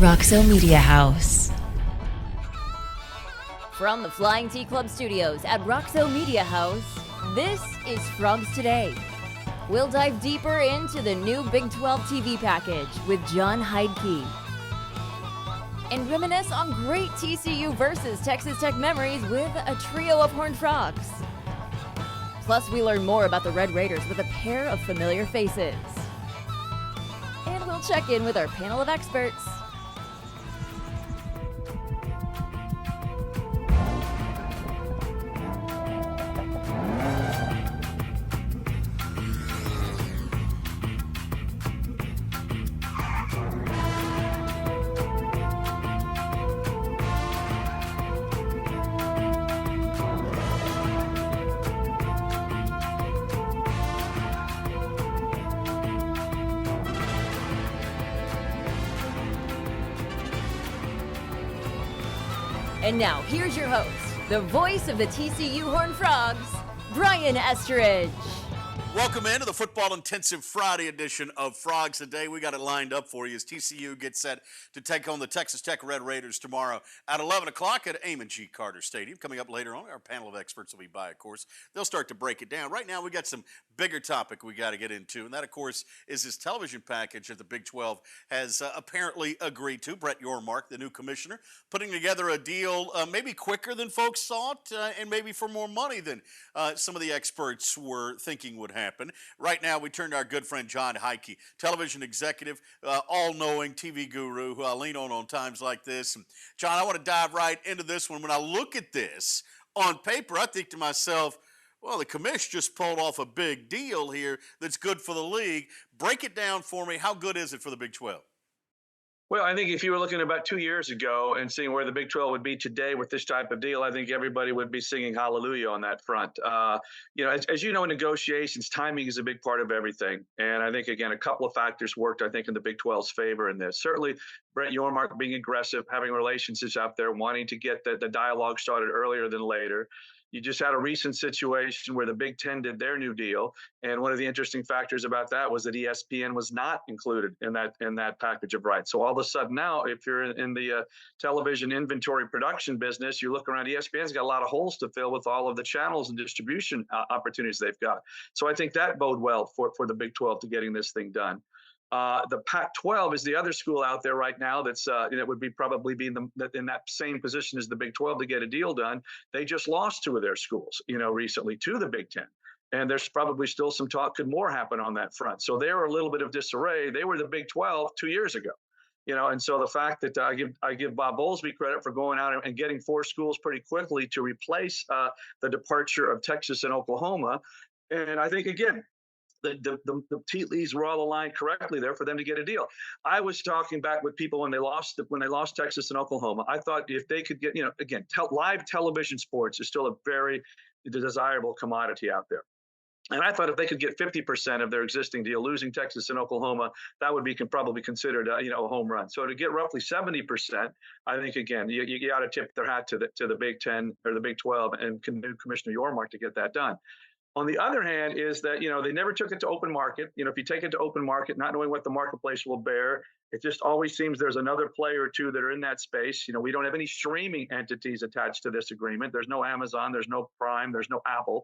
Roxo Media House. From the Flying T Club studios at Roxo Media House, this is Frogs Today. We'll dive deeper into the new Big 12 TV package with Jon Heidtke and reminisce on great TCU versus Texas Tech memories with a trio of Horned Frogs. Plus, we learn more about the Red Raiders with a pair of familiar faces. And we'll check in with our panel of experts. And now, here's your host, the voice of the TCU Horned Frogs, Brian Estridge. Welcome into the Football Intensive Friday edition of Frogs Today. We got it lined up for you as TCU gets set to take on the Texas Tech Red Raiders tomorrow at 11 o'clock at Amon G. Carter Stadium. Coming up later on, our panel of experts will be by, of course. They'll start to break it down. Right now, we got some bigger topic we got to get into, and that, of course, is this television package that the Big 12 has apparently agreed to. Brett Yormark, the new commissioner, putting together a deal maybe quicker than folks thought and maybe for more money than some of the experts were thinking would happen. Right now, we turn to our good friend Jon Heidtke, television executive, all-knowing TV guru who I lean on times like this. And Jon, I want to dive right into this one. When I look at this on paper, I think to myself, well, the commish just pulled off a big deal here that's good for the league. Break it down for me. How good is it for the Big 12? Well, I think if you were looking about 2 years ago and seeing where the Big 12 would be today with this type of deal, I think everybody would be singing hallelujah on that front. As you know, in negotiations, timing is a big part of everything. And I think, again, a couple of factors worked, I think, in the Big 12's favor in this. Certainly, Brett Yormark being aggressive, having relationships out there, wanting to get the dialogue started earlier than later. You just had a recent situation where the Big Ten did their new deal, and one of the interesting factors about that was that ESPN was not included in that package of rights. So all of a sudden now, if you're in the television inventory production business, you look around, ESPN's got a lot of holes to fill with all of the channels and distribution opportunities they've got. So I think that bode well for the Big 12 to getting this thing done. The Pac-12 is the other school out there right now that's it would be probably be in that same position as the Big 12 to get a deal done. They just lost two of their schools, recently to the Big Ten. And there's probably still some talk, could more happen on that front. So they were a little bit of disarray. They were the Big 12 2 years ago. And so the fact that I give Bob Bowlesby credit for going out and getting four schools pretty quickly to replace the departure of Texas and Oklahoma. And I think, again, the tea leaves were all aligned correctly there for them to get a deal. I was talking back with people when they lost Texas and Oklahoma. I thought if they could get, again, live television sports is still a very desirable commodity out there. And I thought if they could get 50% of their existing deal, losing Texas and Oklahoma, that would be probably considered a home run. So to get roughly 70%, I think, again, you got to tip their hat to the Big Ten or the Big 12 and Commissioner Yormark to get that done. On the other hand is that, they never took it to open market. If you take it to open market, not knowing what the marketplace will bear, it just always seems there's another player or two that are in that space. We don't have any streaming entities attached to this agreement. There's no Amazon, there's no Prime, there's no Apple.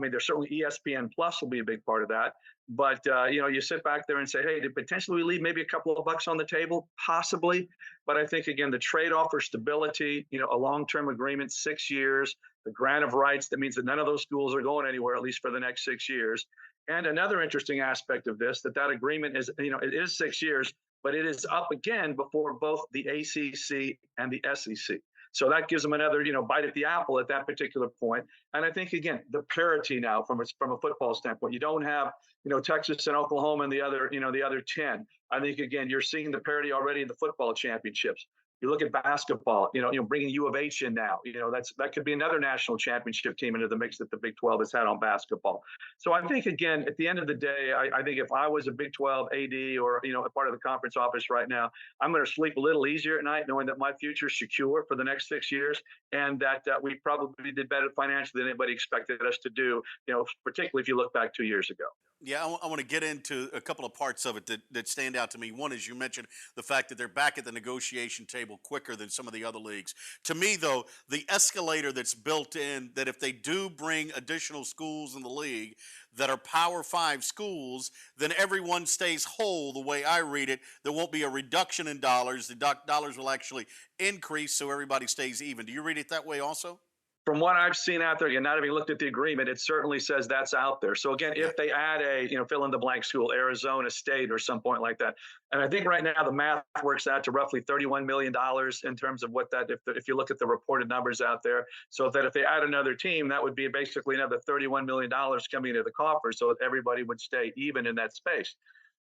There's certainly ESPN Plus will be a big part of that. But, you sit back there and say, hey, did potentially we leave maybe a couple of bucks on the table? Possibly. But I think, again, the trade-off for stability, a long-term agreement, 6 years, the grant of rights, that means that none of those schools are going anywhere, at least for the next 6 years. And another interesting aspect of this, that agreement is, it is 6 years, but it is up again before both the ACC and the SEC. So that gives them another, bite at the apple at that particular point. And I think, again, the parity now from a football standpoint, you don't have, Texas and Oklahoma and the other 10. I think, again, you're seeing the parity already in the football championships. You look at basketball, bringing U of H in now, that could be another national championship team into the mix that the Big 12 has had on basketball. So I think, again, at the end of the day, I think if I was a Big 12 AD or, a part of the conference office right now, I'm going to sleep a little easier at night knowing that my future is secure for the next 6 years and that we probably did better financially than anybody expected us to do, particularly if you look back 2 years ago. Yeah, I want to get into a couple of parts of it that stand out to me. One is you mentioned the fact that they're back at the negotiation table quicker than some of the other leagues. To me, though, the escalator that's built in, that if they do bring additional schools in the league that are Power Five schools, then everyone stays whole the way I read it. There won't be a reduction in dollars. The dollars will actually increase so everybody stays even. Do you read it that way also? From what I've seen out there, again, not having looked at the agreement, it certainly says that's out there. So again, Yeah. if they add a, fill in the blank school, Arizona State or some point like that, and I think right now the math works out to roughly $31 million in terms of what that, if you look at the reported numbers out there. So if they add another team, that would be basically another $31 million coming into the coffer, so that everybody would stay even in that space.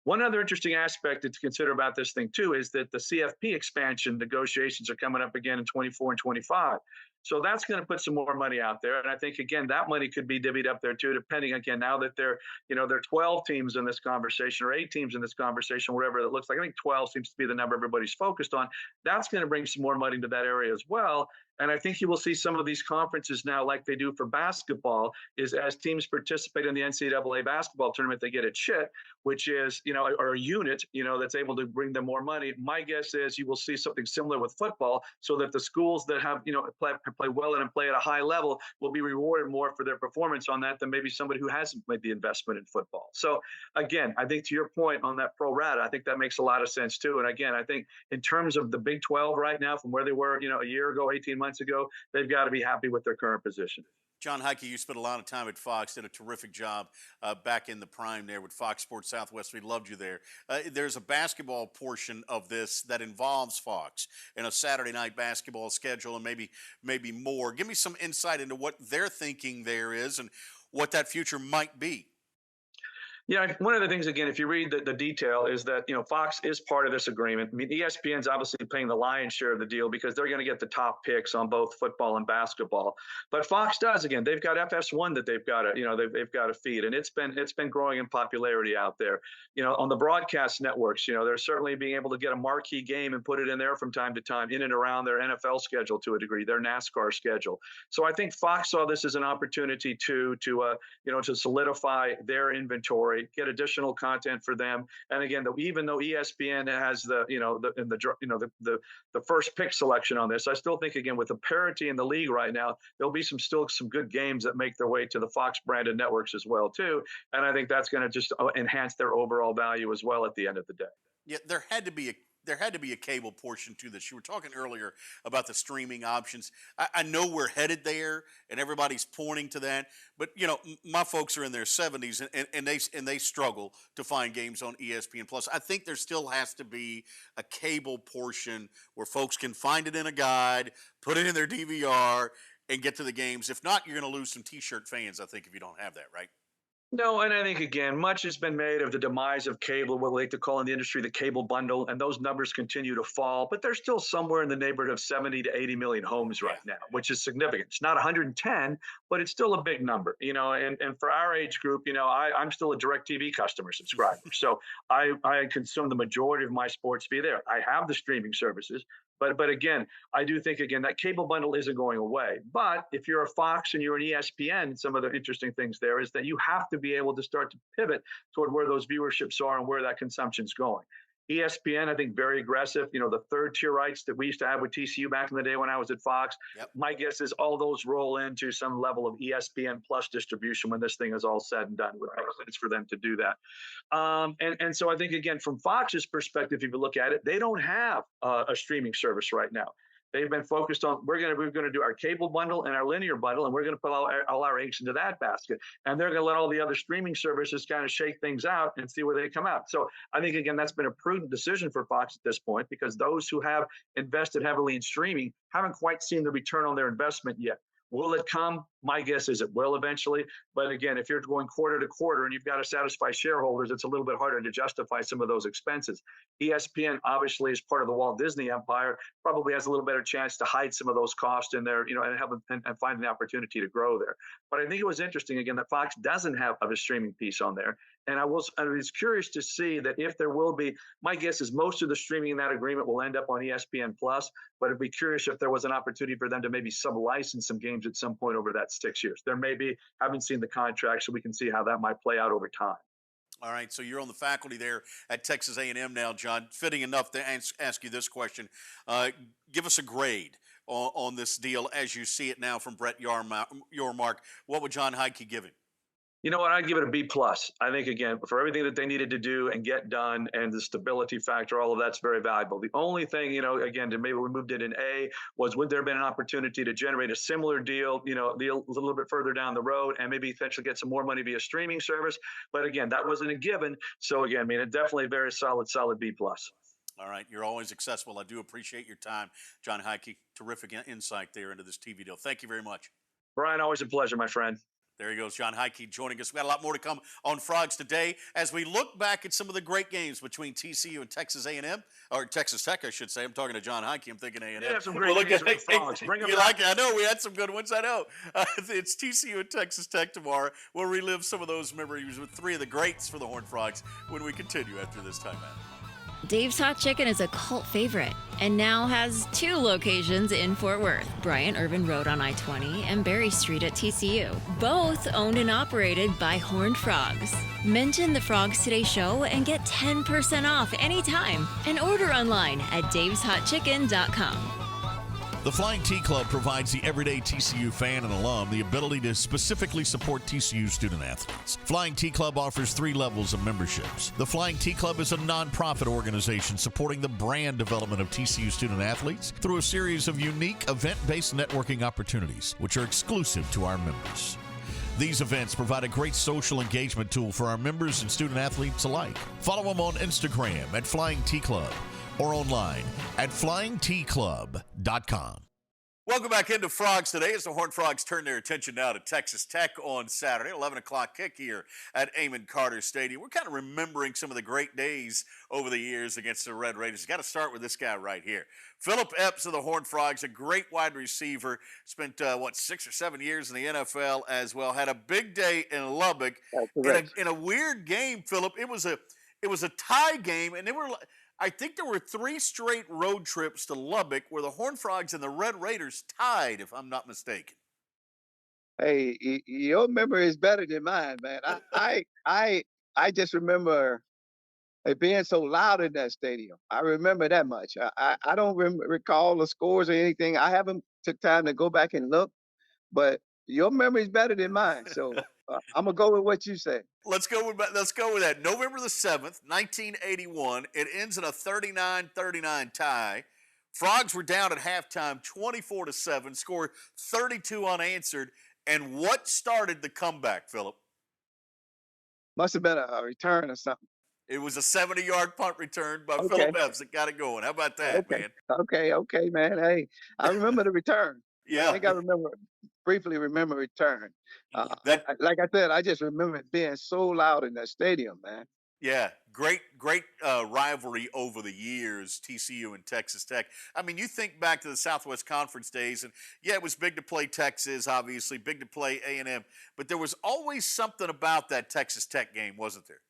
One other interesting aspect to consider about this thing too is that the CFP expansion negotiations are coming up again in 24 and 25. So that's going to put some more money out there. And I think, again, that money could be divvied up there too, depending, again, now that there are 12 teams in this conversation or 8 teams in this conversation, whatever it looks like. I think 12 seems to be the number everybody's focused on. That's going to bring some more money to that area as well. And I think you will see some of these conferences now, like they do for basketball, is as teams participate in the NCAA basketball tournament, they get a chit, which is, or a unit, that's able to bring them more money. My guess is you will see something similar with football, so that the schools that have, play well and play at a high level will be rewarded more for their performance on that than maybe somebody who hasn't made the investment in football. So again, I think to your point on that pro rata, I think that makes a lot of sense too. And again, I think in terms of the Big 12 right now, from where they were, a year ago, 18 months ago, they've got to be happy with their current position. Jon Heidtke, you spent a lot of time at Fox, did a terrific job back in the prime there with Fox Sports Southwest. We loved you there. There's a basketball portion of this that involves Fox and a Saturday night basketball schedule and maybe more. Give me some insight into what their thinking there is and what that future might be. Yeah, one of the things, again, if you read the detail, is that Fox is part of this agreement. I mean, ESPN's obviously paying the lion's share of the deal because they're going to get the top picks on both football and basketball. But Fox does, again, they've got FS1 that they've got to they've got to feed, and it's been growing in popularity out there. On the broadcast networks, they're certainly being able to get a marquee game and put it in there from time to time, in and around their NFL schedule to a degree, their NASCAR schedule. So I think Fox saw this as an opportunity to solidify their inventory, get additional content for them. And again, even though ESPN has the first pick selection on this, I still think, again, with the parity in the league right now, there'll be still some good games that make their way to the Fox branded networks as well too. And I think that's going to just enhance their overall value as well at the end of the day. Yeah, there had to be a cable portion to this. You were talking earlier about the streaming options. I know we're headed there, and everybody's pointing to that. But my folks are in their 70s, and they struggle to find games on ESPN Plus. I think there still has to be a cable portion where folks can find it in a guide, put it in their DVR, and get to the games. If not, you're going to lose some T-shirt fans, I think, if you don't have that, right? No, and I think, again, much has been made of the demise of cable, what we like to call in the industry the cable bundle, and those numbers continue to fall, but they're still somewhere in the neighborhood of 70 to 80 million homes right now, which is significant. It's not 110, but it's still a big number, and for our age group, I'm still a DirecTV customer subscriber. So I consume the majority of my sports via there. I have the streaming services. But again, I do think, again, that cable bundle isn't going away. But if you're a Fox and you're an ESPN, some of the interesting things there is that you have to be able to start to pivot toward where those viewerships are and where that consumption's going. ESPN, I think, very aggressive. The third tier rights that we used to have with TCU back in the day when I was at Fox. Yep. My guess is all those roll into some level of ESPN Plus distribution when this thing is all said and done. It's for them to do that. And so I think, again, from Fox's perspective, if you look at it, they don't have a streaming service right now. They've been focused on we're going to do our cable bundle and our linear bundle, and we're going to put all our eggs into that basket. And they're going to let all the other streaming services kind of shake things out and see where they come out. So I think, again, that's been a prudent decision for Fox at this point, because those who have invested heavily in streaming haven't quite seen the return on their investment yet. Will it come? My guess is it will eventually. But again, if you're going quarter to quarter and you've got to satisfy shareholders, it's a little bit harder to justify some of those expenses. ESPN, obviously, as part of the Walt Disney empire, probably has a little better chance to hide some of those costs in there, and find an opportunity to grow there. But I think it was interesting, again, that Fox doesn't have a streaming piece on there. And I was curious to see that if there will be, my guess is most of the streaming in that agreement will end up on ESPN Plus, but I'd be curious if there was an opportunity for them to maybe sub-license some games at some point over that 6 years. There may be, haven't seen the contract, so we can see how that might play out over time. All right, so you're on the faculty there at Texas A&M now, John. Fitting enough to ask you this question. Uh, Give us a grade on this deal as you see it now from Brett Yormark. What would Jon Heidtke give him? You know what? I'd give it a B plus. I think again for everything that they needed to do and get done, and the stability factor, all of that's very valuable. The only thing, again, to maybe we moved it in A was would there have been an opportunity to generate a similar deal, deal a little bit further down the road, and maybe potentially get some more money via streaming service. But again, that wasn't a given. So again, I mean, it definitely very solid B plus. All right, you're always accessible. I do appreciate your time, Jon Heidtke. Terrific insight there into this TV deal. Thank you very much. Brian, always a pleasure, my friend. There he goes, Jon Heidtke joining us. We got a lot more to come on Frogs today as we look back at some of the great games between TCU and Texas A&M, or Texas Tech, I should say. I'm talking to Jon Heidtke. I'm thinking A&M. Yeah, some great games with Frogs. Bring them you back. like it? I know we had some good ones. I know. It's TCU and Texas Tech tomorrow. We'll relive some of those memories with three of the greats for the Horned Frogs when we continue after this timeout. Dave's Hot Chicken is a cult favorite and now has 2 locations in Fort Worth, Bryant Irvin Road on I-20 and Berry Street at TCU. Both owned and operated by Horned Frogs. Mention the Frogs Today show and get 10% off anytime and order online at daveshotchicken.com. The Flying T Club provides the everyday TCU fan and alum the ability to specifically support TCU student athletes. Flying T Club offers 3 levels of memberships. The Flying T Club is a nonprofit organization supporting the brand development of TCU student athletes through a series of unique event-based networking opportunities, which are exclusive to our members. These events provide a great social engagement tool for our members and student athletes alike. Follow them on Instagram at Flying T Club or online at flyingtclub.com. Welcome back into Frogs today as the Horned Frogs turn their attention now to Texas Tech on Saturday, 11 o'clock kick here at Amon Carter Stadium. We're kind of remembering some of the great days over the years against the Red Raiders. Got to start with this guy right here. Phillip Epps of the Horned Frogs, a great wide receiver, spent, 6 or 7 years in the NFL as well. Had a big day in Lubbock. In a weird game, Phillip. It was a tie game, and I think there were 3 straight road trips to Lubbock where the Horned Frogs and the Red Raiders tied, if I'm not mistaken. Hey, your memory is better than mine, man. I just remember it being so loud in that stadium. I remember that much. I don't recall the scores or anything. I haven't took time to go back and look, but your memory is better than mine. So I'm gonna go with what you say. Let's go with that. November the 7th, 1981. It ends in a 39-39 tie. Frogs were down at halftime 24-7, scored 32 unanswered. And what started the comeback, Phillip? Must have been a return or something. It was a 70-yard punt return by Phillip Epps that got it going. How about that, man? Okay, man. Hey, I remember the return. Yeah. I think I briefly remember return. Like I said, I just remember it being so loud in that stadium, man. Yeah, great rivalry over the years, TCU and Texas Tech. I mean, you think back to the Southwest Conference days, and yeah, it was big to play Texas, obviously, big to play A&M, but there was always something about that Texas Tech game, wasn't there?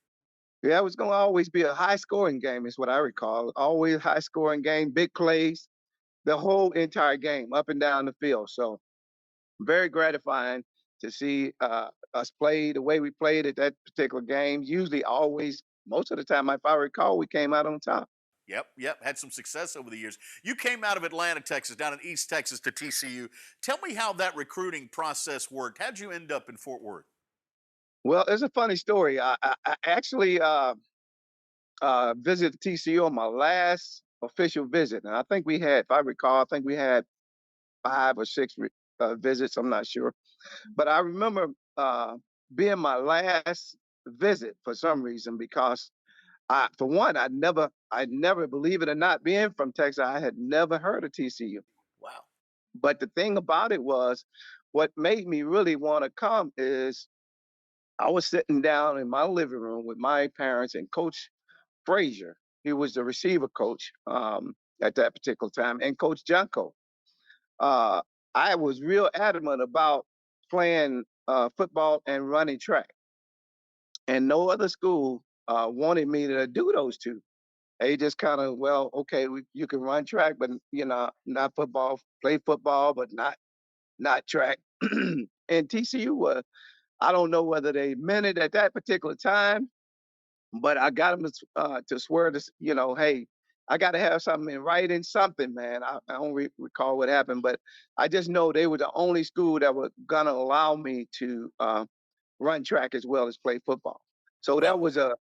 Yeah, it was going to always be a high-scoring game, is what I recall. Always high-scoring game, big plays, the whole entire game, up and down the field. So very gratifying to see us play the way we played at that particular game. Usually, always, most of the time, if I recall, we came out on top. Yep. Had some success over the years. You came out of Atlanta, Texas, down in East Texas to TCU. Tell me how that recruiting process worked. How'd you end up in Fort Worth? Well, it's a funny story. I actually visited TCU on my last official visit. And I think we had, if I recall, 5 or 6 visits. I'm not sure. But I remember being my last visit for some reason because for one, I never, believe it or not, being from Texas, I had never heard of TCU. Wow. But the thing about it was, what made me really want to come is I was sitting down in my living room with my parents and Coach Frazier. He was the receiver coach at that particular time, and Coach Junko. I was real adamant about playing football and running track, and no other school wanted me to do those 2. They just kind of, well, okay, you can run track, but not football. Play football, but not track. And TCU was, I don't know whether they meant it at that particular time, but I got them to swear to, hey, I got to have something in writing, something, man. I don't recall what happened, but I just know they were the only school that were gonna allow me to run track as well as play football. So Well, that was a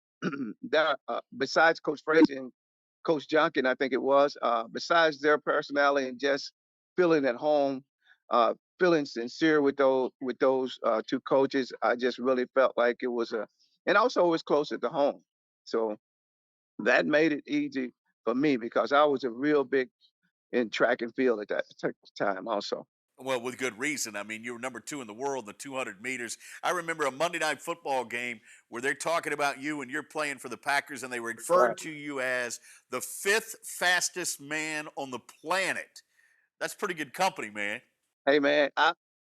that besides Coach Frazier and Coach Junkin, I think it was, besides their personality and just feeling at home, feeling sincere with those two coaches, I just really felt like it was and also it was closer to home. So that made it easy for me because I was a real big in track and field at that time also. well, with good reason. I mean, you were number 2 in the world in the 200 meters. I remember a Monday night football game where they're talking about you and you're playing for the Packers, and they Right. referred to you as the 5th fastest man on the planet. That's pretty good company, man. Hey man,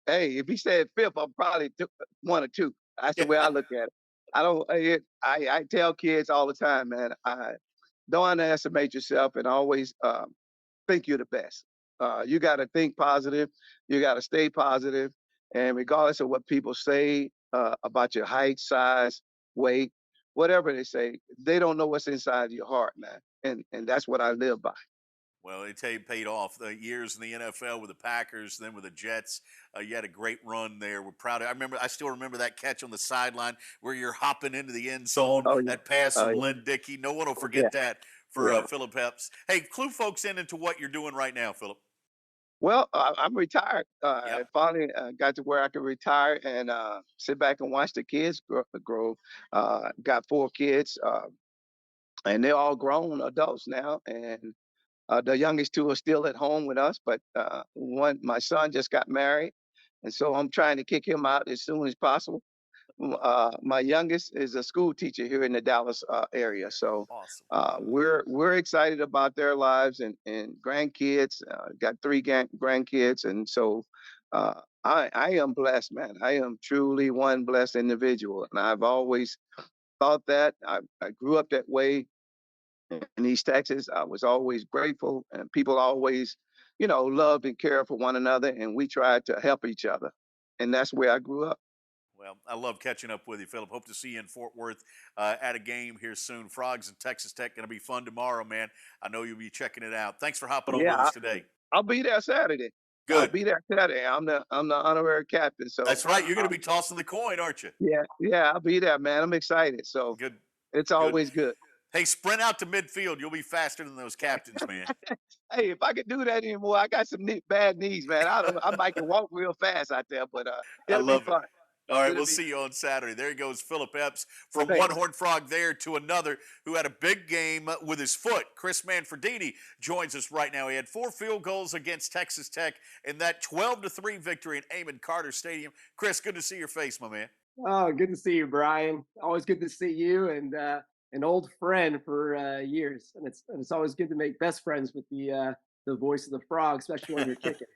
hey, if he said fifth, I'm probably one or two. That's the way I look at it. I don't. I tell kids all the time, man. I don't underestimate yourself, and always think you're the best. You got to think positive. You got to stay positive, and regardless of what people say about your height, size, weight, whatever they say, they don't know what's inside your heart, man. And that's what I live by. Well, it paid off. The years in the NFL with the Packers, then with the Jets, you had a great run there. We're proud of. I still remember that catch on the sideline where you're hopping into the end zone. Oh yeah. That pass Oh from yeah. Lynn Dickey. No one will Yeah. forget that for Yeah. Phillip Epps. Hey, clue folks into what you're doing right now, Phillip. Well, I'm retired. Yep. I finally got to where I could retire and sit back and watch the kids grow. Got 4 kids, and they're all grown adults now. And the youngest two are still at home with us, but my son just got married, and so I'm trying to kick him out as soon as possible. My youngest is a school teacher here in the Dallas area, so Awesome. we're excited about their lives and grandkids. Got 3 grandkids, and so I am blessed, man. I am truly one blessed individual, and I've always thought that. I grew up that way in East Texas. I was always grateful, and people always, loved and cared for one another, and we tried to help each other, and that's where I grew up. Well, I love catching up with you, Phillip. Hope to see you in Fort Worth at a game here soon. Frogs and Texas Tech going to be fun tomorrow, man. I know you'll be checking it out. Thanks for hopping on Yeah, with us today. I'll be there Saturday. I'll Good. be there Saturday. I'm the honorary captain, so That's right. You're going uh, to be tossing the coin, aren't you? yeah, I'll be there, man. I'm excited. So Good. it's Good. always good. Hey, sprint out to midfield. You'll be faster than those captains, man. Hey, if I could do that anymore, I got some bad knees, man. I might can walk real fast out there, but I it'll be love it. fun. All right, It'll we'll be see you on Saturday. There he goes, Phillip Epps, from one thanks. horned frog there to another, who had a big game with his foot. Chris Manfredini joins us right now. He had 4 field goals against Texas Tech in that 12-3 victory at Amon Carter Stadium. Chris, good to see your face, my man. Oh, good to see you, Brian. Always good to see you and an old friend for years. And it's always good to make best friends with the voice of the frog, especially when you're kicking.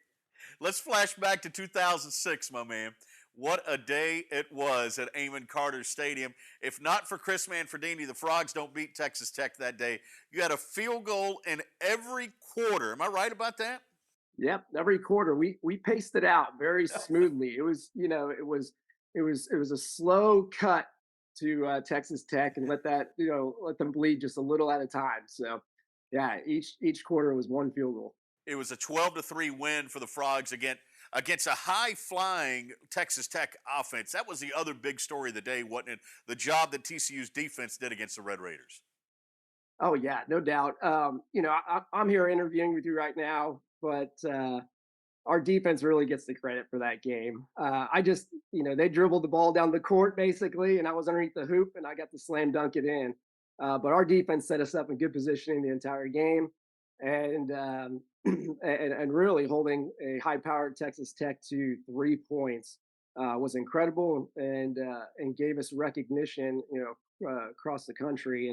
Let's flash back to 2006, my man. What a day it was at Amon Carter Stadium. If not for Chris Manfredini, the Frogs don't beat Texas Tech that day. You had a field goal in every quarter. Am I right about that? Yep, every quarter we paced it out very smoothly. It was, it was a slow cut to Texas Tech and let them bleed just a little at a time. So, yeah, each quarter was one field goal. It was a 12-3 win for the Frogs against a high-flying Texas Tech offense. That was the other big story of the day, wasn't it? The job that TCU's defense did against the Red Raiders. Oh yeah, no doubt. I'm here interviewing with you right now, but our defense really gets the credit for that game. I just, they dribbled the ball down the court basically, and I was underneath the hoop, and I got to slam dunk it in. But our defense set us up in good positioning the entire game, and and really holding a high-powered Texas Tech to 3 points was incredible, and gave us recognition, across the country,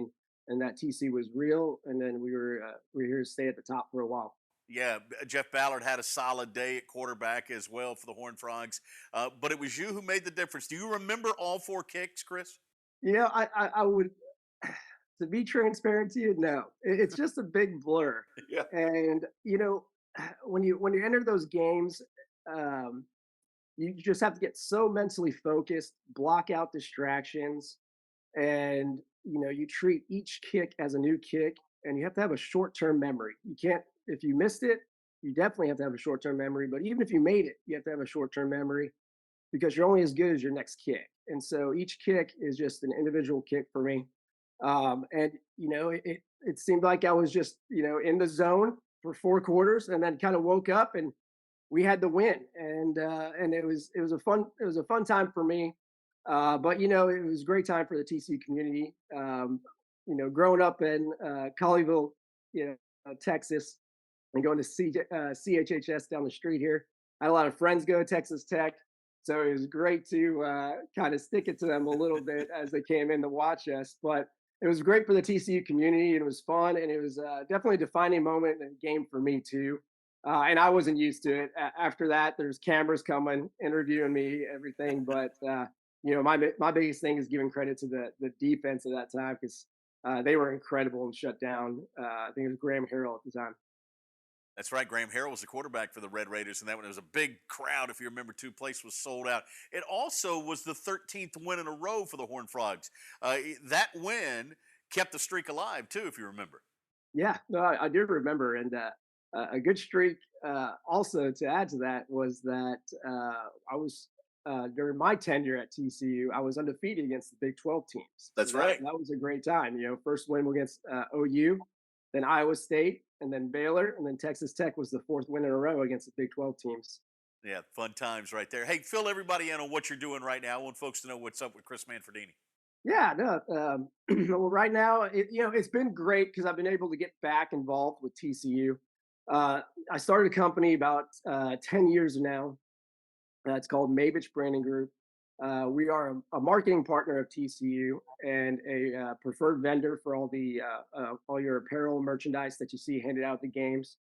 and that TC was real, and then we were here to stay at the top for a while. Yeah, Jeff Ballard had a solid day at quarterback as well for the Horned Frogs. But it was you who made the difference. Do you remember all 4 kicks, Chris? I would, to be transparent to you, no, it's just a big blur. Yeah. And when you enter those games, um, you just have to get so mentally focused, block out distractions, and you treat each kick as a new kick, and you have to have a short-term memory. You can't, if you missed it, you definitely have to have a short-term memory. But even if you made it, you have to have a short-term memory because you're only as good as your next kick. And so each kick is just an individual kick for me. And it seemed like I was just in the zone for 4 quarters, and then kind of woke up and we had the win, and it was a fun time for me. But it was a great time for the TCU community. Growing up in Colleyville, Texas, and going to CHHS down the street here. I had a lot of friends go to Texas Tech, so it was great to kind of stick it to them a little bit as they came in to watch us. But it was great for the TCU community, and it was fun, and it was definitely a defining moment in the game for me too. And I wasn't used to it. After that, there's cameras coming, interviewing me, everything. But my biggest thing is giving credit to the defense at that time because they were incredible and shut down. I think it was Graham Harrell at the time. That's right. Graham Harrell was the quarterback for the Red Raiders, and that one, it was a big crowd. If you remember, place was sold out. It also was the 13th win in a row for the Horned Frogs. That win kept the streak alive too, if you remember. Yeah, no, I do remember, and a good streak. Also, to add to that was that I was during my tenure at TCU, I was undefeated against the Big 12 teams. That's So right. That was a great time. First win against OU, then Iowa State, and then Baylor, and then Texas Tech was the fourth win in a row against the Big 12 teams. Yeah, fun times right there. Hey, fill everybody in on what you're doing right now. I want folks to know what's up with Chris Manfredini. Yeah, no. Well, right now, it's been great because I've been able to get back involved with TCU. I started a company about 10 years now. It's called Mavich Branding Group. We are a marketing partner of TCU and a preferred vendor for all your apparel merchandise that you see handed out at the games.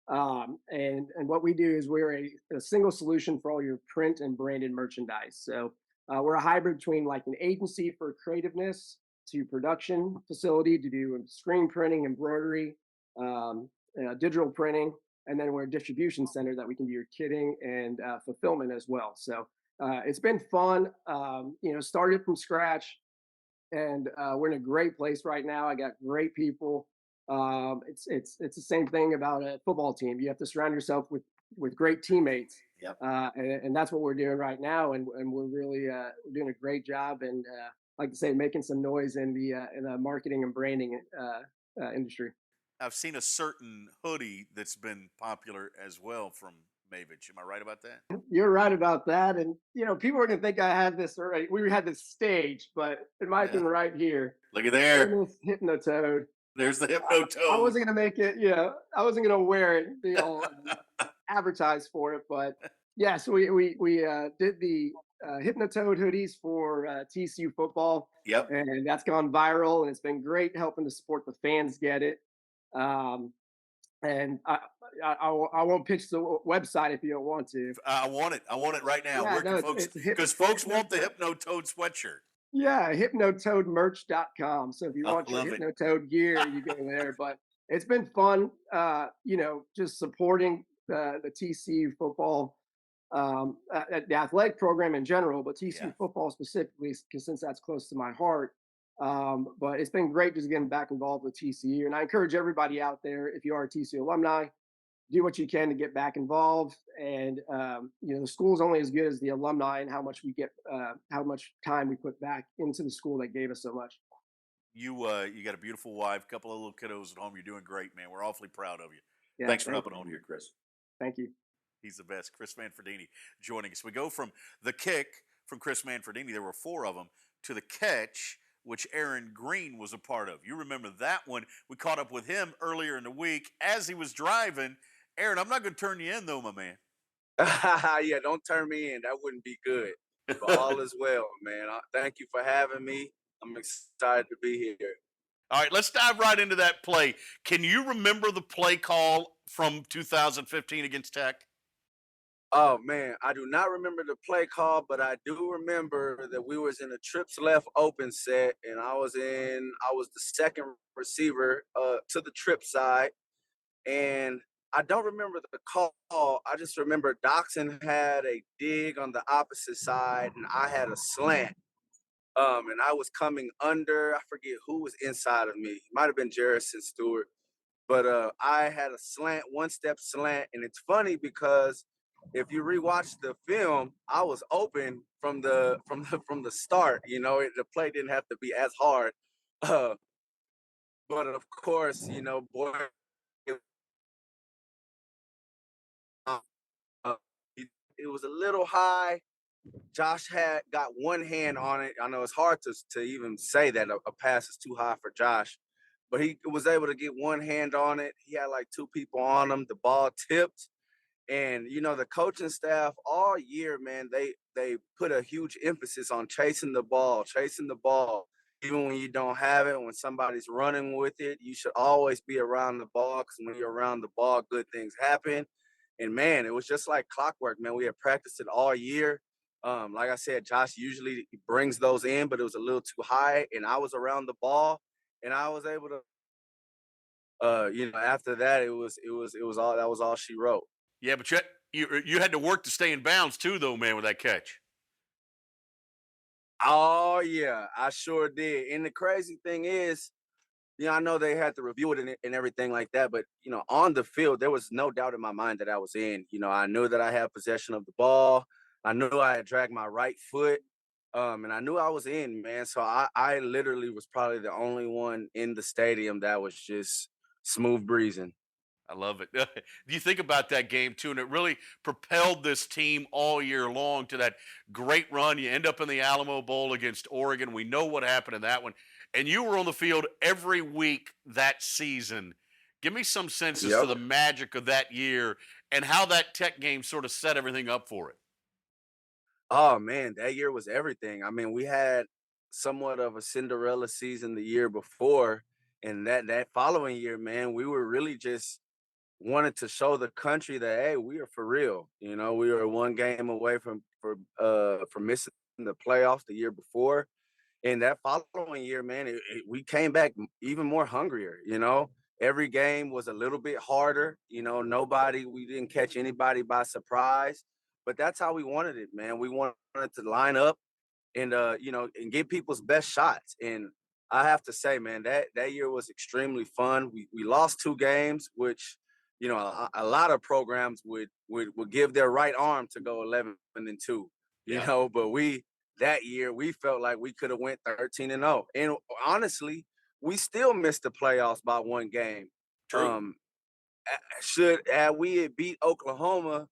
And what we do is we're a single solution for all your print and branded merchandise. So we're a hybrid between like an agency for creativeness to production facility to do screen printing, embroidery, digital printing, and then we're a distribution center that we can do your kitting and fulfillment as well. So it's been fun. Started from scratch, and we're in a great place right now. I got great people. It's the same thing about a football team. You have to surround yourself with great teammates. Yep. And that's what we're doing right now, and we're really we're doing a great job, and like I say, making some noise in the marketing and branding industry. I've seen a certain hoodie that's been popular as well from Mavich. Am I right about that? You're right about that, and people are gonna think I had this already. We had this stage, but it might have Yeah. been right here. Look at there. Hypnotoad. There's the Hypnotoad. I wasn't gonna make it. Yeah, I wasn't gonna wear it, be all advertised for it, but yeah. So we did the Hypnotoad hoodies for TCU football. Yep. And that's gone viral, and it's been great helping to support the fans get it. And I won't pitch the website if you don't want to. I want it. I want it right now. Yeah, Where no, can it's- folks? it's hip- Because folks want the Hypnotoad sweatshirt. Yeah, hypnotoadmerch.com. So if you I want your love it. Hypnotoad gear, you go there. But it's been fun, just supporting the TCU football, the athletic program in general, but TCU Yeah. football specifically, because since that's close to my heart. But it's been great just getting back involved with TCU. And I encourage everybody out there, if you are a TCU alumni, do what you can to get back involved. And the school's only as good as the alumni and how much time we put back into the school that gave us so much. You got a beautiful wife, a couple of little kiddos at home. You're doing great, man. We're awfully proud of you. Yeah, Thanks for thank hopping you. on here, Chris. Thank you. He's the best. Chris Manfredini joining us. We go from the kick from Chris Manfredini, there were 4 of them, to the catch, which Aaron Green was a part of. You remember that one. We caught up with him earlier in the week as he was driving. Aaron, I'm not going to turn you in, though, my man. Yeah, don't turn me in. That wouldn't be good. But all is well, man. Thank you for having me. I'm excited to be here. All right, let's dive right into that play. Can you remember the play call from 2015 against Tech? Oh man, I do not remember the play call, but I do remember that we was in a trips left open set, and I was the second receiver to the trip side, and I don't remember the call. I just remember Doxson had a dig on the opposite side, and I had a slant. And I was coming under. I forget who was inside of me. It might have been Jarrison Stewart, but I had a slant, one-step slant, and it's funny because if you rewatch the film, I was open from the start. The play didn't have to be as hard, uh, but of course, boy, it, uh, it was a little high. Josh had got one hand on it. I know it's hard to even say that a pass is too high for Josh, but he was able to get one hand on it. He had like two people on him. The ball tipped. And the coaching staff all year, man, they put a huge emphasis on chasing the ball, chasing the ball. Even when you don't have it, when somebody's running with it, you should always be around the ball because when you're around the ball, good things happen. And man, it was just like clockwork, man. We had practiced it all year. Like I said, Josh usually brings those in, but it was a little too high, and I was around the ball, and I was able to. After that, it was all that was all she wrote. Yeah, but you had to work to stay in bounds too, though, man, with that catch. Oh yeah, I sure did. And the crazy thing is, I know they had to review it and everything like that, but on the field, there was no doubt in my mind that I was in. I knew that I had possession of the ball. I knew I had dragged my right foot. And I knew I was in, man. So I literally was probably the only one in the stadium that was just smooth breezing. I love it. Do you think about that game too? And it really propelled this team all year long to that great run. You end up in the Alamo Bowl against Oregon. We know what happened in that one. And you were on the field every week that season. Give me some sense as to Yep. the magic of that year and how that Tech game sort of set everything up for it. Oh man, that year was everything. I mean, we had somewhat of a Cinderella season the year before, and that following year, man, we were really just wanted to show the country that hey, we are for real. We were one game away from missing the playoffs the year before, and that following year, man, we came back even more hungrier. Every game was a little bit harder. We didn't catch anybody by surprise, but that's how we wanted it, man. We wanted to line up and and get people's best shots. And I have to say, man, that year was extremely fun. We lost two games, which a lot of programs would give their right arm to go 11-2. Yeah, But that year we felt like we could have went 13-0. And honestly, we still missed the playoffs by one game. true. Um, should had we had beat Oklahoma,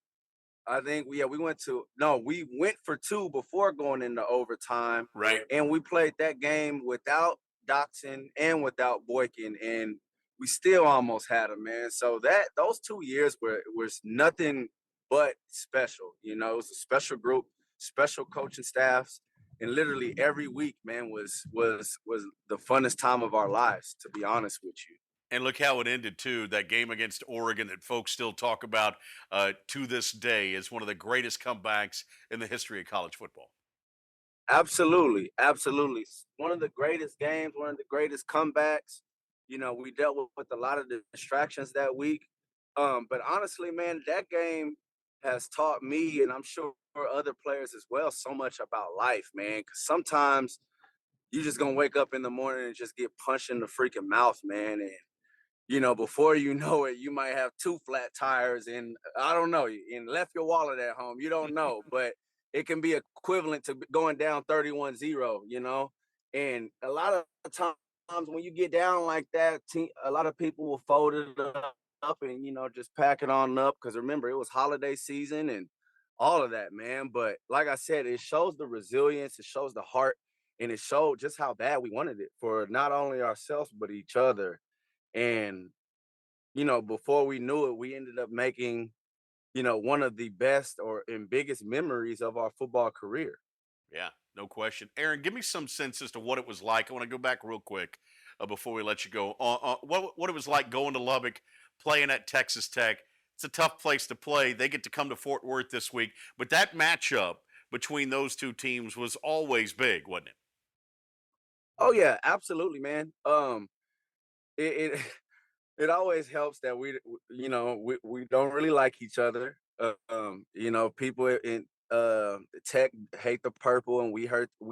I think we went for two before going into overtime, Right. and we played that game without Doxson and without Boykin, and we still almost had them, man. So those 2 years was nothing but special. It was a special group, special coaching staffs, and literally every week, man, was the funnest time of our lives, to be honest with you. And look how it ended too. That game against Oregon that folks still talk about to this day is one of the greatest comebacks in the history of college football. Absolutely, absolutely. One of the greatest games, one of the greatest comebacks. We dealt with a lot of distractions that week. But honestly, man, that game has taught me, and I'm sure other players as well, so much about life, man. Because sometimes you just gonna wake up in the morning and just get punched in the freaking mouth, man. And before you know it, you might have two flat tires and I don't know, and left your wallet at home. You don't know, but it can be equivalent to going down 31-0, And a lot of times when you get down like that, a lot of people will fold it up and, just pack it on up. Because remember, it was holiday season and all of that, man. But like I said, it shows the resilience, it shows the heart, and it showed just how bad we wanted it for not only ourselves, but each other. And, before we knew it, we ended up making, one of the best or and biggest memories of our football career. Yeah, no question. Aaron, give me some sense as to what it was like. I want to go back real quick before we let you go. What it was like going to Lubbock, playing at Texas Tech. It's a tough place to play. They get to come to Fort Worth this week, but that matchup between those two teams was always big, wasn't it? Oh yeah, absolutely, man. It it always helps that we don't really like each other. People in Tech hate the purple and we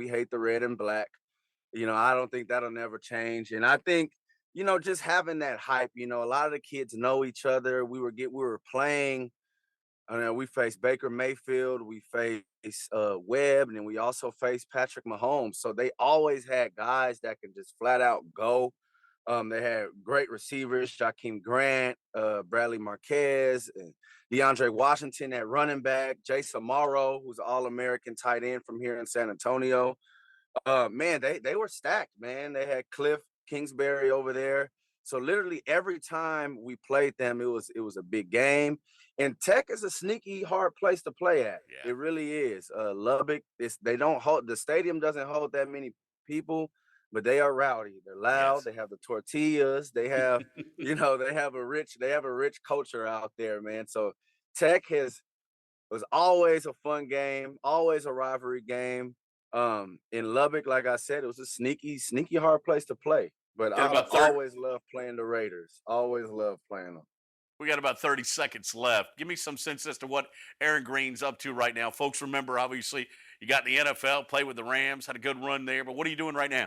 hate the red and black. I don't think that'll never change. And I think, just having that hype, a lot of the kids know each other. We were playing. We faced Baker Mayfield, we faced Webb, and then we also faced Patrick Mahomes. So they always had guys that can just flat out go. They had great receivers, Jakeem Grant, Bradley Marquez, and DeAndre Washington at running back, Jay Samaro, who's an All-American tight end from here in San Antonio. Man, they were stacked, man. They had Cliff Kingsbury over there. So literally every time we played them, it was a big game. And Tech is a sneaky hard place to play at. Yeah. It really is. Lubbock, they don't hold the stadium doesn't hold that many people, but they are rowdy. They're loud. Yes. They have the tortillas. They have, they have a rich culture out there, man. So Tech was always a fun game, always a rivalry game. In Lubbock, like I said, it was a sneaky hard place to play. But Got I about 30 always loved playing the Raiders. Always loved playing them. We got about 30 seconds left. Give me some sense as to what Aaron Green's up to right now. Folks, remember, obviously, you got in the NFL, played with the Rams, had a good run there. But what are you doing right now?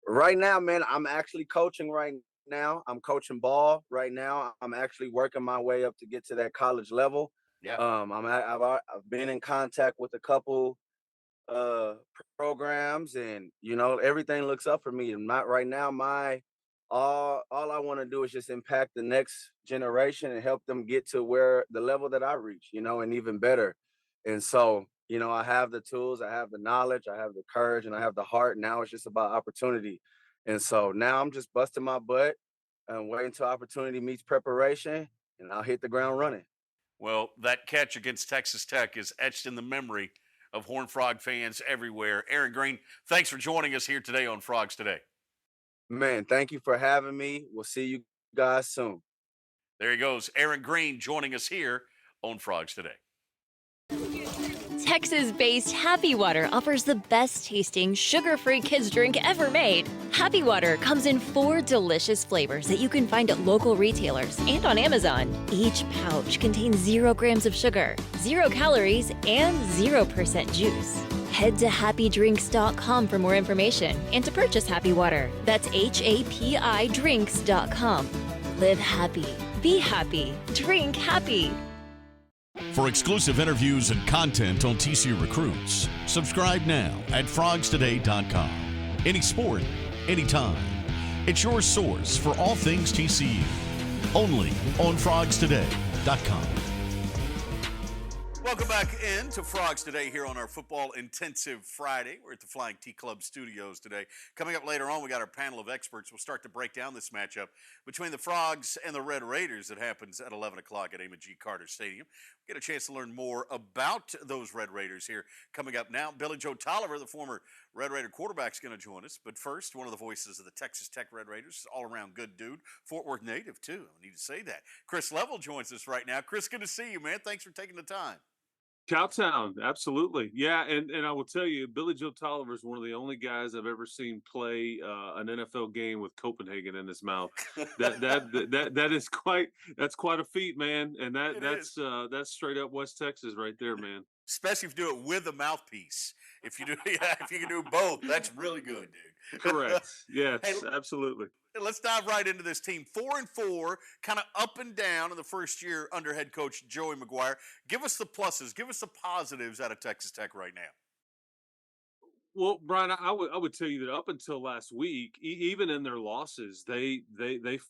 Right now, man, I'm actually coaching right now. I'm coaching ball right now. I'm actually working my way up to get to that college level. Yeah. I've been in contact with a couple uh programs, and everything looks up for me. And not right now, my all I want to do is just impact the next generation and help them get to where the level that I reach, and even better. And so, I have the tools, I have the knowledge, I have the courage, and I have the heart. Now it's just about opportunity. And so now I'm just busting my butt and waiting till opportunity meets preparation, and I'll hit the ground running. Well, that catch against Texas Tech is etched in the memory of Horned Frog fans everywhere. Aaron Green, thanks for joining us here today on Frogs Today. Man, thank you for having me. We'll see you guys soon. There he goes, Aaron Green joining us here on Frogs Today. Texas-based Happy Water offers the best-tasting, sugar-free kids drink ever made. Happy Water comes in 4 delicious flavors that you can find at local retailers and on Amazon. Each pouch contains 0 grams of sugar, 0 calories, and 0% juice. Head to happydrinks.com for more information and to purchase Happy Water. That's HAPI drinks.com. Live happy, be happy, drink happy. For exclusive interviews and content on TCU recruits, subscribe now at frogstoday.com. Any sport, anytime. It's your source for all things TCU. Only on frogstoday.com. Welcome back in to Frogs Today here on our Football Intensive Friday. We're at the Flying T Club studios today. Coming up later on, we got our panel of experts. We'll start to break down this matchup between the Frogs and the Red Raiders that happens at 11 o'clock at Amon G. Carter Stadium. We'll get a chance to learn more about those Red Raiders here. Coming up now, Billy Joe Toliver, the former Red Raider quarterback, is going to join us. But first, one of the voices of the Texas Tech Red Raiders, all-around good dude, Fort Worth native, too. I need to say that. Chris Level joins us right now. Chris, good to see you, man. Thanks for taking the time. Cowtown, absolutely. Yeah, and I will tell you, Billy Joe Toliver is one of the only guys I've ever seen play an NFL game with Copenhagen in his mouth. That is quite a feat, man. And that's straight up West Texas right there, man. Especially if you do it with a mouthpiece. If you can do both, that's really good, dude. Correct. Yes, Hey, absolutely. let's dive right into this team. 4-4, kind of up and down in the first year under head coach Joey McGuire. Give us the pluses, give us the positives out of Texas Tech right now. Well, Brian, I would tell you that up until last week, even in their losses, they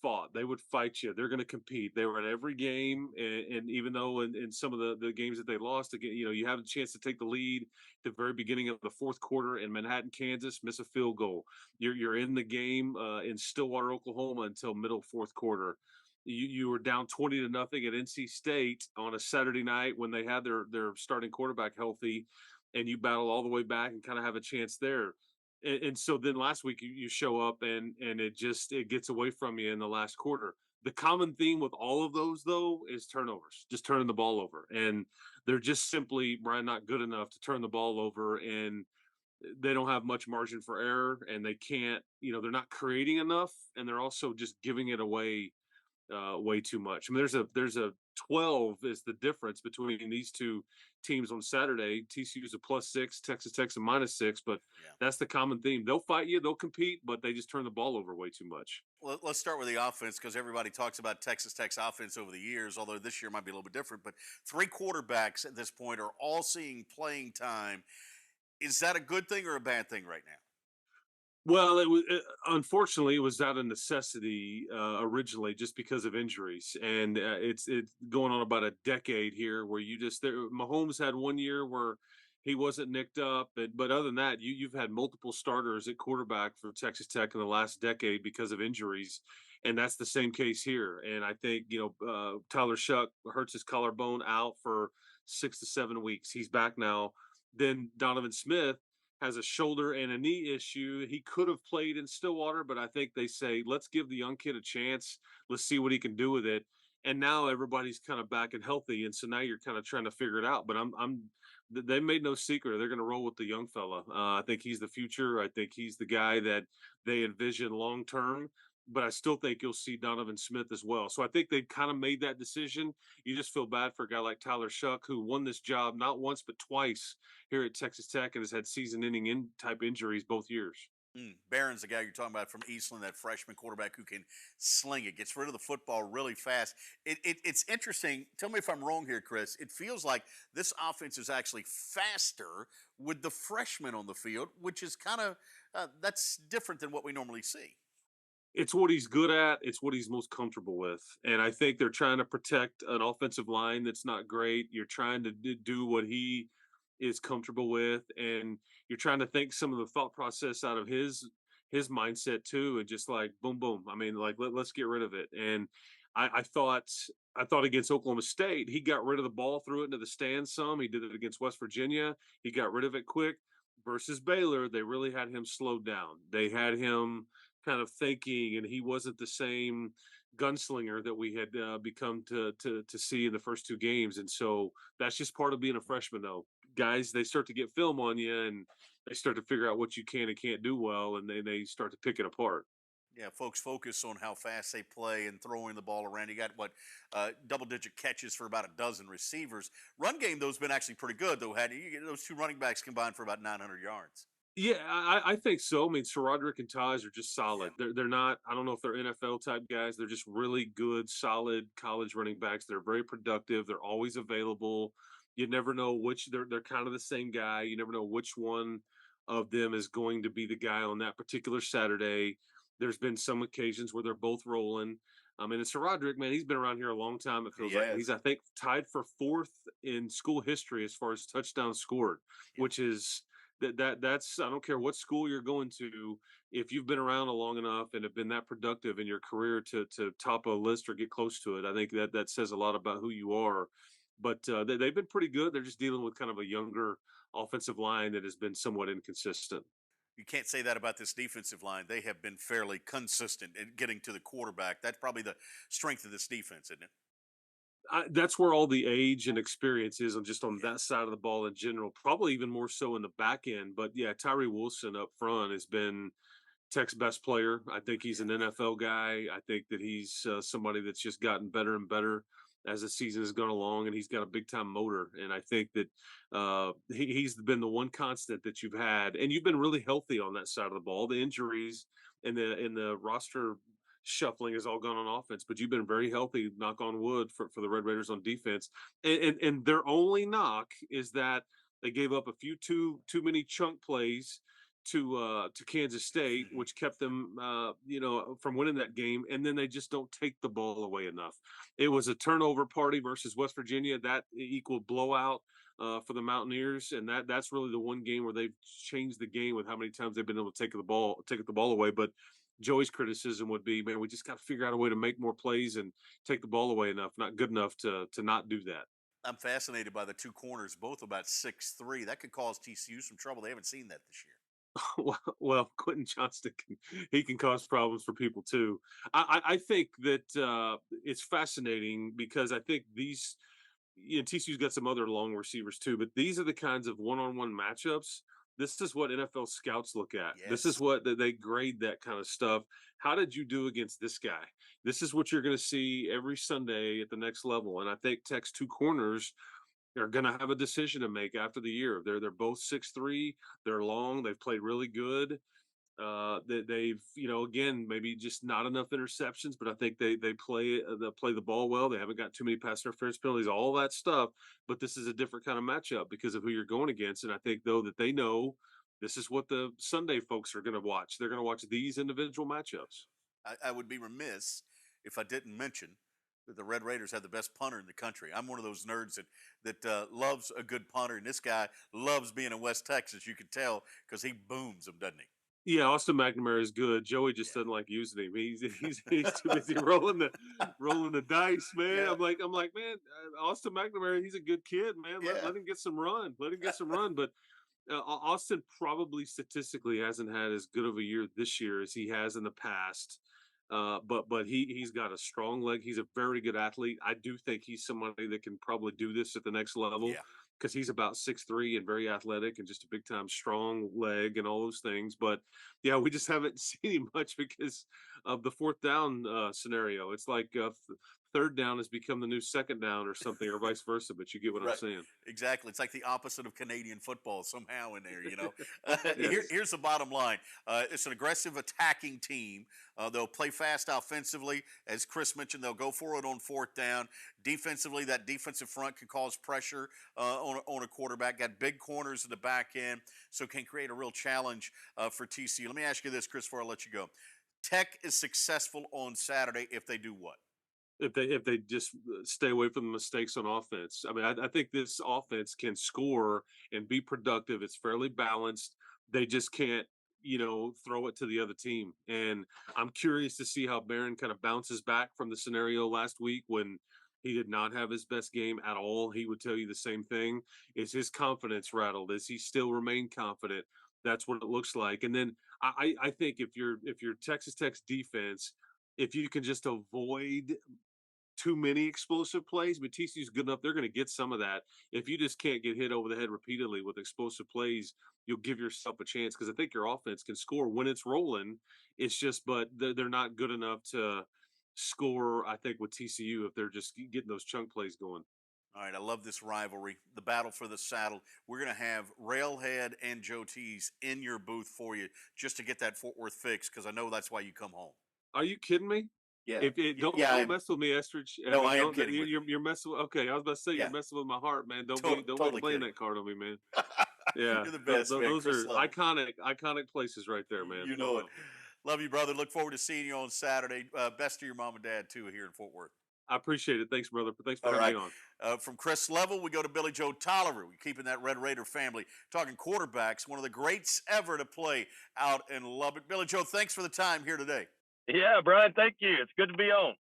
fought. They would fight you. They're going to compete. They were at every game, and even though in some of the games that they lost, again, you have a chance to take the lead at the very beginning of the fourth quarter in Manhattan, Kansas, miss a field goal. You're in the game in Stillwater, Oklahoma until middle fourth quarter. You were down 20-0 at NC State on a Saturday night when they had their starting quarterback healthy, and you battle all the way back and kind of have a chance there. And so then last week you show up and it gets away from you in the last quarter. The common theme with all of those, though, is turnovers, just turning the ball over. And they're just simply, Brian, not good enough to turn the ball over, and they don't have much margin for error, and they can't, they're not creating enough, and they're also just giving it away way too much. I mean, there's a 12 is the difference between these two teams on Saturday. TCU's a +6, Texas Tech's a -6, but Yeah. that's the common theme. They'll fight you, they'll compete, but they just turn the ball over way too much. Well, let's start with the offense because everybody talks about Texas Tech's offense over the years, although this year might be a little bit different. But three quarterbacks at this point are all seeing playing time. Is that a good thing or a bad thing right now? Well, unfortunately, it was out of necessity originally, just because of injuries, and it's going on about a decade here where Mahomes had one year where he wasn't nicked up, but other than that, you've had multiple starters at quarterback for Texas Tech in the last decade because of injuries, and that's the same case here. And I think Tyler Shuck hurts his collarbone, out for 6 to 7 weeks. He's back now. Then Donovan Smith has a shoulder and a knee issue. He could have played in Stillwater, but I think they say, let's give the young kid a chance. Let's see what he can do with it. And now everybody's kind of back and healthy. And so now you're kind of trying to figure it out. But they made no secret. They're going to roll with the young fella. I think he's the future. I think he's the guy that they envision long term. But I still think you'll see Donovan Smith as well. So I think they kind of made that decision. You just feel bad for a guy like Tyler Shuck, who won this job not once but twice here at Texas Tech and has had season-ending type injuries both years. Barron's the guy you're talking about from Eastland, that freshman quarterback who can sling it, gets rid of the football really fast. It's interesting. Tell me if I'm wrong here, Chris. It feels like this offense is actually faster with the freshmen on the field, which is kind of that's different than what we normally see. It's what he's good at. It's what he's most comfortable with. And I think they're trying to protect an offensive line that's not great. You're trying to do what he is comfortable with, and you're trying to think some of the thought process out of his mindset too, and just like boom, boom. I mean, like let's get rid of it. And I thought against Oklahoma State, he got rid of the ball, threw it into the stands some. He did it against West Virginia. He got rid of it quick. Versus Baylor, they really had him slowed down. They had him kind of thinking, and he wasn't the same gunslinger that we had become to see in the first two games. And so that's just part of being a freshman, though. Guys, they start to get film on you, and they start to figure out what you can and can't do well, and they start to pick it apart. Yeah, folks focus on how fast they play and throwing the ball around. You got double-digit catches for about a dozen receivers. Run game though has been actually pretty good though. Had you get those two running backs combined for about 900 yards? Yeah, I think so. I mean, Roderick and Taj are just solid. They're not. I don't know if they're NFL type guys. They're just really good, solid college running backs. They're very productive. They're always available. You never know which. They're kind of the same guy. You never know which one of them is going to be the guy on that particular Saturday. There's been some occasions where they're both rolling. And it's Roderick, man. He's been around here a long time. It feels like he's, I think, tied for fourth in school history as far as touchdowns scored, which is that's I don't care what school you're going to, if you've been around long enough and have been that productive in your career to top a list or get close to it. I think that says a lot about who you are. But they've been pretty good. They're just dealing with kind of a younger offensive line that has been somewhat inconsistent. You can't say that about this defensive line. They have been fairly consistent in getting to the quarterback. That's probably the strength of this defense, isn't it? That's where all the age and experience is on just on that side of the ball in general, probably even more so in the back end. But yeah, Tyree Wilson up front has been Tech's best player. I think he's an NFL guy. I think that he's somebody that's just gotten better and better as the season has gone along, and he's got a big time motor. And I think that he's been the one constant that you've had, and you've been really healthy on that side of the ball. The injuries and the roster shuffling has all gone on offense, but you've been very healthy, knock on wood, for the Red Raiders on defense. And their only knock is that they gave up a few too many chunk plays to Kansas State, which kept them from winning that game. And then they just don't take the ball away enough. It was a turnover party versus West Virginia that equaled blowout for the Mountaineers, and that's really the one game where they've changed the game with how many times they've been able to take the ball away. But Joey's criticism would be, man, we just got to figure out a way to make more plays and take the ball away enough, not good enough to not do that. I'm fascinated by the two corners, both about 6'3". That could cause TCU some trouble. They haven't seen that this year. Well, Quentin Johnston can cause problems for people too. I think that it's fascinating because I think TCU's got some other long receivers too, but these are the kinds of one-on-one matchups This is what NFL scouts look at. This is Yes. what they grade that kind of stuff. How did you do against this guy? This is what you're going to see every Sunday at the next level. And I think Tech's two corners are going to have a decision to make after the year. They're both 6'3". They're long. They've played really good. They've, again, maybe just not enough interceptions, but I think they play the ball well. They haven't got too many pass interference penalties, all that stuff. But this is a different kind of matchup because of who you're going against. And I think though that they know this is what the Sunday folks are going to watch. They're going to watch these individual matchups. I would be remiss if I didn't mention that the Red Raiders have the best punter in the country. I'm one of those nerds that loves a good punter, and this guy loves being in West Texas. You can tell because he booms them, doesn't he? Yeah, Austin McNamara is good. Joey just doesn't like using him. He's too busy rolling the dice, man. Yeah. I'm like, man, Austin McNamara, he's a good kid, man. Yeah. Let him get some run. Let him get some run. But Austin probably statistically hasn't had as good of a year this year as he has in the past. But he's got a strong leg. He's a very good athlete. I do think he's somebody that can probably do this at the next level. Yeah. Because he's about 6'3" and very athletic and just a big time strong leg and all those things. But yeah, we just haven't seen him much because of the fourth down scenario. It's like third down has become the new second down or something, or vice versa. But you get what I'm Right. saying. Exactly. It's like the opposite of Canadian football somehow in there, Yes. Here's the bottom line. It's an aggressive attacking team. They'll play fast offensively. As Chris mentioned, they'll go for it on fourth down. Defensively, that defensive front can cause pressure on a quarterback. Got big corners in the back end, so can create a real challenge for TCU. Let me ask you this, Chris, before I let you go. Tech is successful on Saturday if they do what? If they just stay away from the mistakes on offense. I mean, I think this offense can score and be productive. It's fairly balanced. They just can't, throw it to the other team. And I'm curious to see how Barron kind of bounces back from the scenario last week when he did not have his best game at all. He would tell you the same thing. Is his confidence rattled? Does he still remain confident? That's what it looks like. And then I think if you're Texas Tech's defense, if you can just avoid too many explosive plays, but TCU's good enough. They're going to get some of that. If you just can't get hit over the head repeatedly with explosive plays, you'll give yourself a chance because I think your offense can score when it's rolling. It's just, but they're not good enough to score, I think, with TCU if they're just getting those chunk plays going. All right, I love this rivalry, the battle for the saddle. We're going to have Railhead and Joe Tease in your booth for you just to get that Fort Worth fix because I know that's why you come home. Are you kidding me? Yeah. Don't mess with me, Estridge. No, I am kidding. You're messing with. Okay, I was about to say Yeah. you're messing with my heart, man. Don't Totally be playing kidding. that card on me, man. Yeah, You're the best, man. those Chris are Love. iconic places right there, man. You know it. Love you, brother. Look forward to seeing you on Saturday. Best to your mom and dad, too, here in Fort Worth. I appreciate it. Thanks, brother. Thanks for All having right. me on. From Chris Level, we go to Billy Joe Toliver. We're keeping that Red Raider family. Talking quarterbacks, one of the greats ever to play out in Lubbock. Billy Joe, thanks for the time here today. Yeah, Brian, thank you. It's good to be on.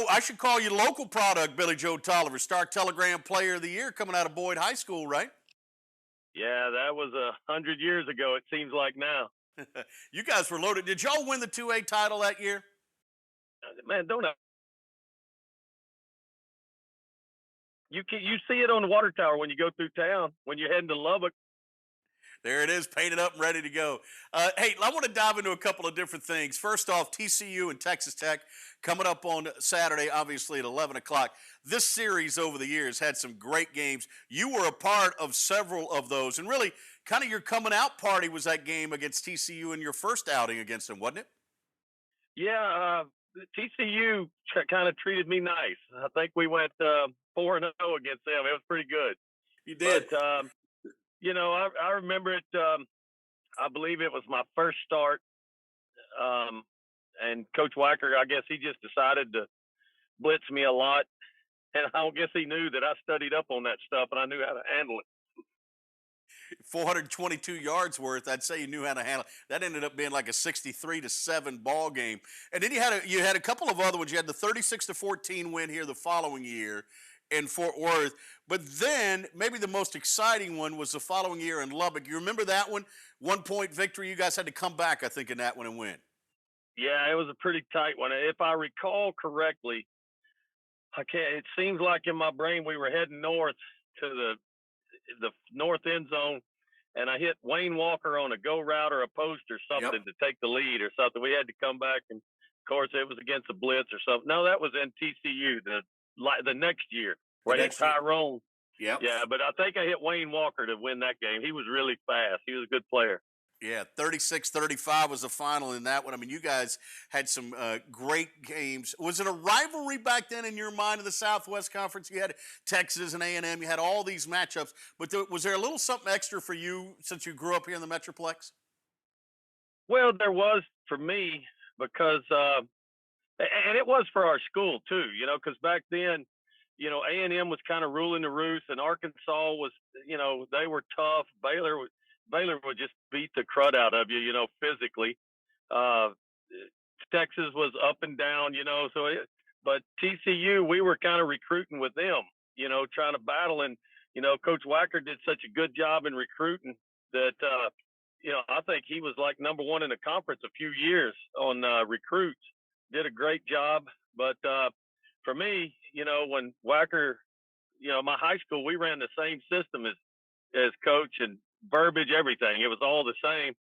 I should call you local product, Billy Joe Toliver, Star Telegram Player of the Year coming out of Boyd High School, right? Yeah, that was 100 years ago, it seems like now. You guys were loaded. Did y'all win the 2A title that year? Man, you see it on the water tower when you go through town, when you're heading to Lubbock. There it is, painted up and ready to go. Hey, I want to dive into a couple of different things. First off, TCU and Texas Tech coming up on Saturday, obviously at 11 o'clock. This series over the years had some great games. You were a part of several of those, and really kind of your coming out party was that game against TCU in your first outing against them, wasn't it? Yeah, TCU kind of treated me nice. I think we went 4-0 against them. It was pretty good. You did. But, I remember it. I believe it was my first start. And Coach Weicker, I guess he just decided to blitz me a lot. And I don't guess he knew that I studied up on that stuff and I knew how to handle it. 422 yards worth. I'd say you knew how to handle it. That ended up being like a 63-7 ball game. And then you had a couple of other ones. You had the 36-14 win here the following year in Fort Worth. But then maybe the most exciting one was the following year in Lubbock. You remember that one? 1-point victory. You guys had to come back, I think, in that one and win. Yeah, it was a pretty tight one. If I recall correctly, it seems like in my brain we were heading north to the north end zone, and I hit Wayne Walker on a go route or a post or something to take the lead or something. We had to come back, and of course it was against a blitz or something. No, that was in TCU the next year where I hit Tyrone. Yep. Yeah, but I think I hit Wayne Walker to win that game. He was really fast. He was a good player. Yeah, 36-35 was the final in that one. I mean, you guys had some great games. Was it a rivalry back then in your mind in the Southwest Conference? You had Texas and A&M. You had all these matchups. But was there a little something extra for you since you grew up here in the Metroplex? Well, there was for me because and it was for our school too, you know, because back then, you know, A&M was kind of ruling the roost, and Arkansas was, you know, they were tough. Baylor would just beat the crud out of you, you know, physically. Texas was up and down, you know. But TCU, we were kind of recruiting with them, you know, trying to battle. And, you know, Coach Wacker did such a good job in recruiting that, you know, I think he was like number one in the conference a few years on recruits. Did a great job. But for me, you know, when Wacker, you know, my high school, we ran the same system as Coach, and verbiage, everything. It was all the same.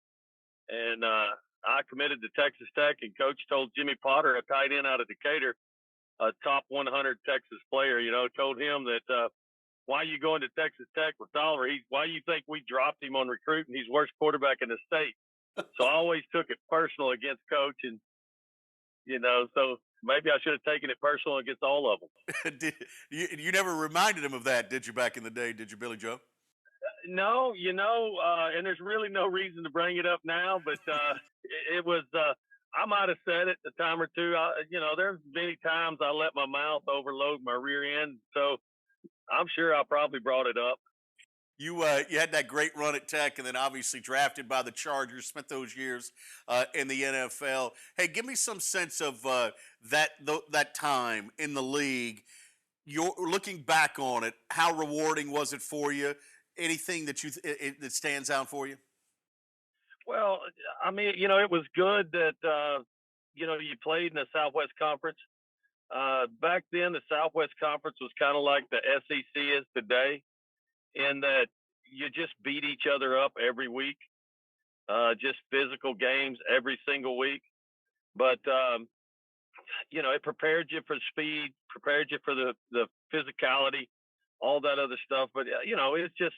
And I committed to Texas Tech, and Coach told Jimmy Potter, a tight end out of Decatur, a top 100 Texas player, you know, told him that, why are you going to Texas Tech with Toliver? Why do you think we dropped him on recruiting? He's worst quarterback in the state. So I always took it personal against Coach, and, you know, so maybe I should have taken it personal against all of them. You never reminded him of that, did you, back in the day? Did you, Billy Joe? No, you know, and there's really no reason to bring it up now, but it was, I might have said it a time or two. You know, there's many times I let my mouth overload my rear end, so I'm sure I probably brought it up. You had that great run at Tech, and then obviously drafted by the Chargers, spent those years in the NFL. Hey, give me some sense of that time in the league. You're looking back on it. How rewarding was it for you? Anything that that stands out for you? Well, I mean, you know, it was good that you know, you played in the Southwest Conference. Back then, the Southwest Conference was kind of like the SEC is today, in that you just beat each other up every week, just physical games every single week. But you know, it prepared you for speed, prepared you for the physicality, all that other stuff. But you know, it's just,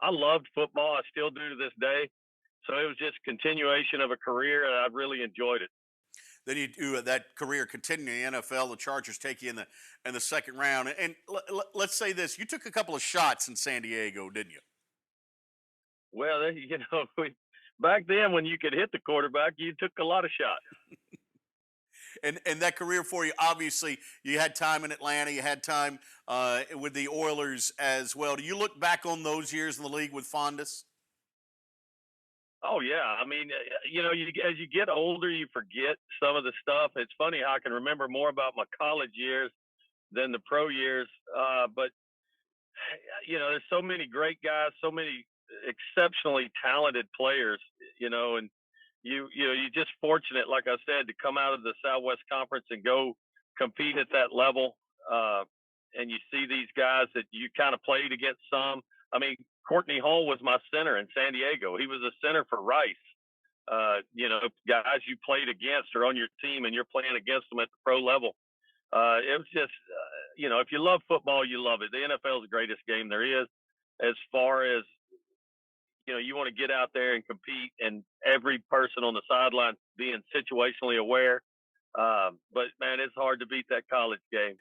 I loved football. I still do to this day. So it was just continuation of a career, and I really enjoyed it. Then you do that career continuing in the NFL. The Chargers take you in the second round. And let's say this: you took a couple of shots in San Diego, didn't you? Well, you know, back then when you could hit the quarterback, you took a lot of shots. And that career for you, obviously, you had time in Atlanta, you had time with the Oilers as well. Do you look back on those years in the league with fondness? Oh yeah, I mean, you know, as you get older, you forget some of the stuff. It's funny how I can remember more about my college years than the pro years. But you know, there's so many great guys, so many exceptionally talented players. You know, and you're just fortunate, like I said, to come out of the Southwest Conference and go compete at that level. And you see these guys that you kind of played against some. I mean, Courtney Hall was my center in San Diego. He was a center for Rice. You know, guys you played against or on your team, and you're playing against them at the pro level. It was just, you know, if you love football, you love it. The NFL is the greatest game there is, as far as, you know, you want to get out there and compete, and every person on the sideline being situationally aware. But, man, it's hard to beat that college game.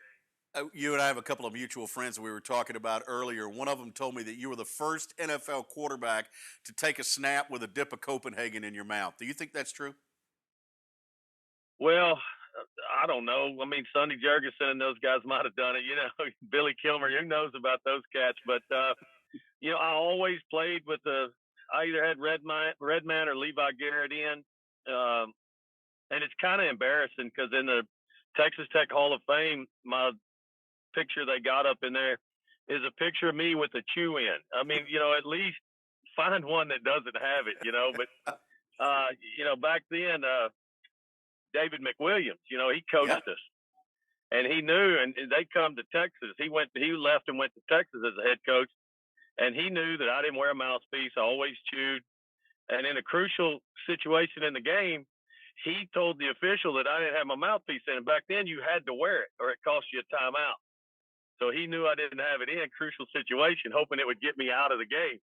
You and I have a couple of mutual friends that we were talking about earlier. One of them told me that you were the first NFL quarterback to take a snap with a dip of Copenhagen in your mouth. Do you think that's true? Well, I don't know. I mean, Sonny Jurgensen and those guys might have done it. You know, Billy Kilmer, who knows about those cats? But, you know, I always played with I either had Redman or Levi Garrett in. And it's kind of embarrassing because in the Texas Tech Hall of Fame, my picture they got up in there is a picture of me with a chew in. I mean, you know, at least find one that doesn't have it, you know. But, you know, back then, David McWilliams, you know, he coached us. And he knew, and they come to Texas. He left and went to Texas as a head coach. and he knew that I didn't wear a mouthpiece. I always chewed. And in a crucial situation in the game, he told the official that I didn't have my mouthpiece in. And back then, you had to wear it, or it cost you a timeout. So he knew I didn't have it in crucial situation, hoping it would get me out of the game.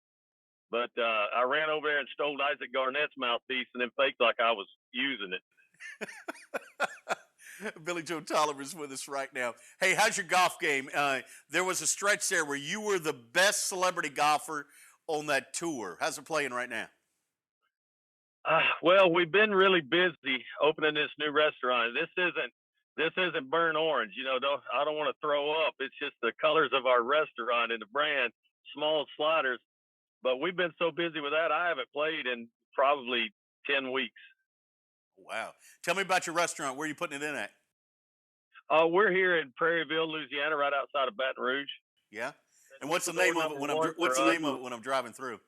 But I ran over there and stole Isaac Garnett's mouthpiece and then faked like I was using it. Billy Joe Toliver is with us right now. Hey, how's your golf game? There was a stretch there where you were the best celebrity golfer on that tour. How's it playing right now? Well, we've been really busy opening this new restaurant. This isn't burnt orange. You know, I don't want to throw up. It's just the colors of our restaurant and the brand, Small Sliders. But we've been so busy with that, I haven't played in probably 10 weeks. Wow. Tell me about your restaurant. Where are you putting it in at? We're here in Prairieville, Louisiana, right outside of Baton Rouge. Yeah. And what's the name of it when I'm driving through?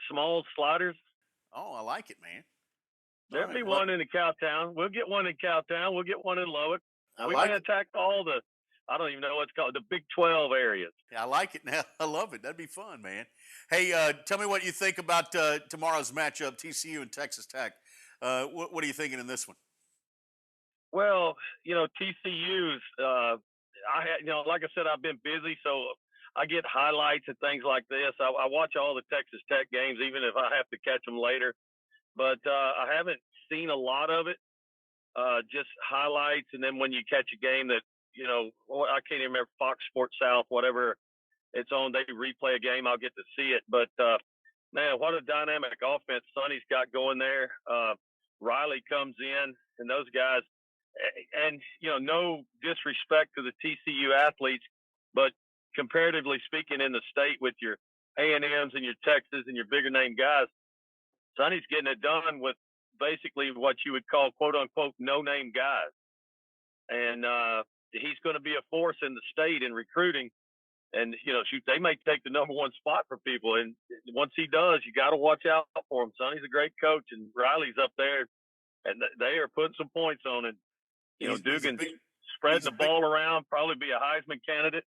Small Sliders. Oh, I like it, man. There'll be one in the Cowtown. We'll get one in Cowtown. We'll get one in Lubbock. We're going to attack all the, I don't even know what's called, the Big 12 areas. Yeah, I like it now. I love it. That'd be fun, man. Hey, tell me what you think about tomorrow's matchup, TCU and Texas Tech. What are you thinking in this one? Well, you know, TCU's, like I said, I've been busy, so I get highlights and things like this. I watch all the Texas Tech games, even if I have to catch them later. But I haven't seen a lot of it, just highlights. And then when you catch a game that, you know, I can't even remember, Fox Sports South, whatever it's on, they replay a game, I'll get to see it. But, man, what a dynamic offense Sonny's got going there. Riley comes in, and those guys, and, you know, no disrespect to the TCU athletes, but comparatively speaking in the state with your A&Ms and your Texas and your bigger name guys, Sonny's getting it done with basically what you would call, quote unquote, no-name guys. And he's going to be a force in the state in recruiting. And, you know, shoot, they may take the number one spot for people. And once he does, you got to watch out for him. Sonny's a great coach, and Riley's up there, and they are putting some points on it. You know, Dugan spreading the ball around, probably be a Heisman candidate.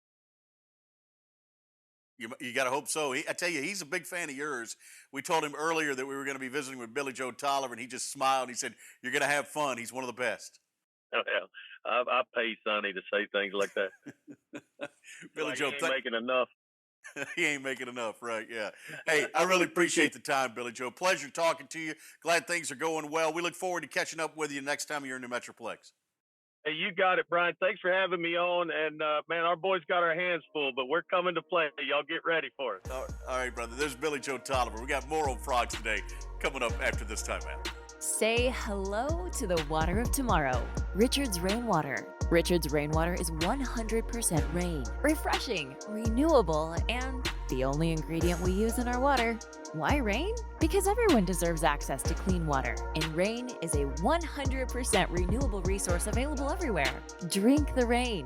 You got to hope so. I tell you, he's a big fan of yours. We told him earlier that we were going to be visiting with Billy Joe Toliver, and he just smiled. He said, "You're going to have fun." He's one of the best. Oh, yeah. I pay Sonny to say things like that. Billy Joe, he ain't making enough. He ain't making enough, right? Yeah. Hey, I really appreciate the time, Billy Joe. Pleasure talking to you. Glad things are going well. We look forward to catching up with you next time you're in the Metroplex. Hey, you got it, Brian. Thanks for having me on. And, man, our boys got our hands full, but we're coming to play. Y'all get ready for it. All right, brother. There's Billy Joe Toliver. We got more on Frogs today coming up after this timeout. Say hello to the water of tomorrow. Richard's Rainwater. Richard's Rainwater is 100% rain, refreshing, renewable, and the only ingredient we use in our water. Why rain? Because everyone deserves access to clean water, and rain is a 100% renewable resource available everywhere. Drink the rain.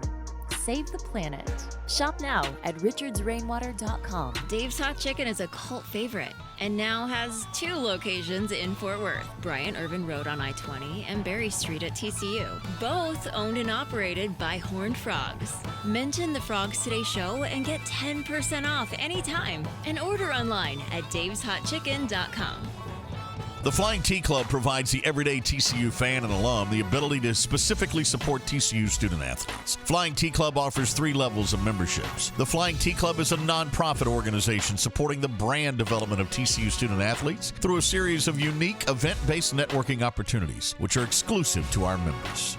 Save the planet. Shop now at richardsrainwater.com. Dave's Hot Chicken is a cult favorite and now has 2 locations in Fort Worth, Bryant Irvin Road on I-20 and Berry Street at TCU. Both owned and operated by Horned Frogs. Mention the Frogs Today show and get 10% off anytime and order online at daveshotchicken.com. The Flying T Club provides the everyday TCU fan and alum the ability to specifically support TCU student athletes. Flying T Club offers 3 levels of memberships. The Flying T Club is a nonprofit organization supporting the brand development of TCU student athletes through a series of unique event-based networking opportunities, which are exclusive to our members.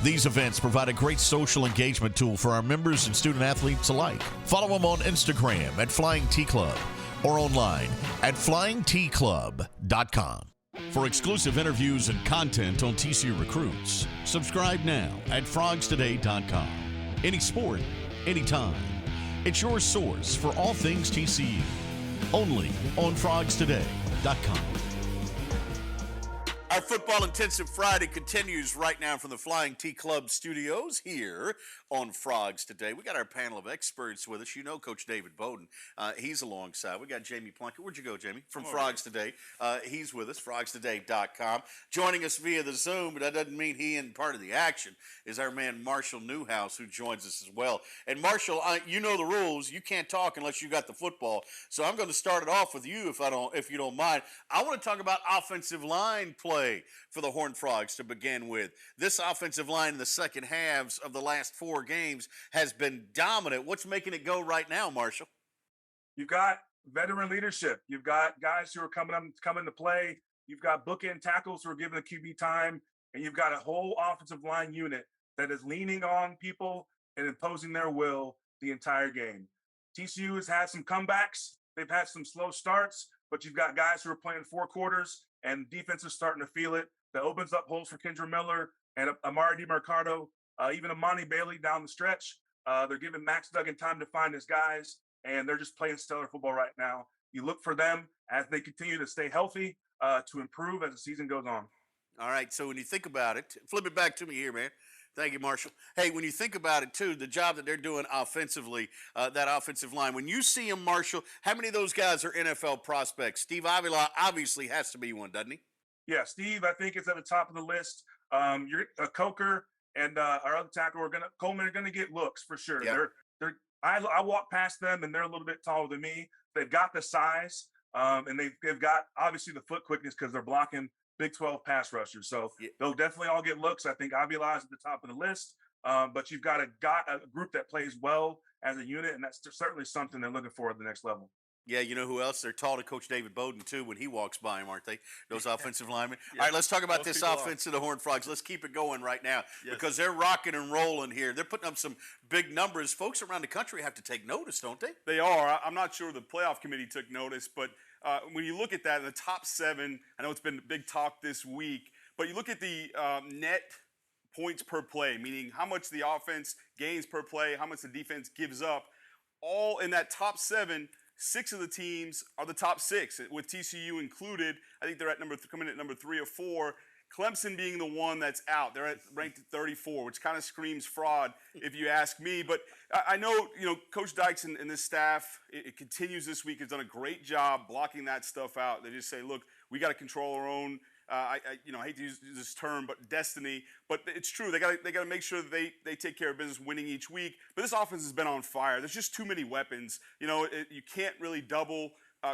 These events provide a great social engagement tool for our members and student athletes alike. Follow them on Instagram at Flying T Club or online at flyingtclub.com. For exclusive interviews and content on TCU recruits, subscribe now at frogstoday.com. Any sport, anytime. It's your source for all things TCU. Only on frogstoday.com. Our football intensive Friday continues right now from the Flying T Club studios here on Frogs Today. We got our panel of experts with us. You know Coach David Bowden. He's alongside. We got Jamie Plunkett. Where'd you go, Jamie? From Frogs Today. He's with us, frogstoday.com. Joining us via the Zoom, but that doesn't mean he isn't part of the action, is our man Marshall Newhouse, who joins us as well. And Marshall, you know the rules. You can't talk unless you got the football. So I'm going to start it off with you, if you don't mind. I want to talk about offensive line play for the Horned Frogs to begin with. This offensive line in the second halves of the last 4 games has been dominant. What's making it go right now, Marshall? You've got veteran leadership. You've got guys who are coming to play. You've got bookend tackles who are giving the QB time, and you've got a whole offensive line unit that is leaning on people and imposing their will the entire game. TCU has had some comebacks. They've had some slow starts, but you've got guys who are playing 4 quarters, and defense is starting to feel it. That opens up holes for Kendra Miller and Amari DiMercado, even Amani Bailey down the stretch. They're giving Max Duggan time to find his guys, and they're just playing stellar football right now. You look for them as they continue to stay healthy to improve as the season goes on. All right, so when you think about it, flip it back to me here, man. Thank you, Marshall. Hey, when you think about it, too, the job that they're doing offensively, that offensive line, when you see them, Marshall, how many of those guys are NFL prospects? Steve Avila obviously has to be one, doesn't he? Yeah, Steve, I think, is at the top of the list. You're Coker and our other tackle Coleman are gonna get looks for sure. Yeah. I walk past them and they're a little bit taller than me. They've got the size, and they've got obviously the foot quickness because they're blocking Big 12 pass rushers. So they'll definitely all get looks. I think Avila is at the top of the list. But you've got a group that plays well as a unit, and that's certainly something they're looking for at the next level. Yeah, you know who else? They're tall to Coach David Bowden, too, when he walks by him, aren't they? Those offensive linemen. Yeah. All right, let's talk about this offense of the Horned Frogs. Let's keep it going right now because they're rocking and rolling here. They're putting up some big numbers. Folks around the country have to take notice, don't they? They are. I'm not sure the playoff committee took notice, but when you look at that in the top 7, I know it's been big talk this week, but you look at the net points per play, meaning how much the offense gains per play, how much the defense gives up, all in that top 7. 6 of the teams are the top 6, with TCU included. I think they're coming in at number 3 or 4. Clemson being the one that's out. They're ranked at 34, which kind of screams fraud if you ask me. But I know, Coach Dykes and this staff, it continues this week, has done a great job blocking that stuff out. They just say, look, we got to control our own, I hate to use this term, but destiny. But it's true. They got to make sure that they take care of business winning each week. But this offense has been on fire. There's just too many weapons. You can't really double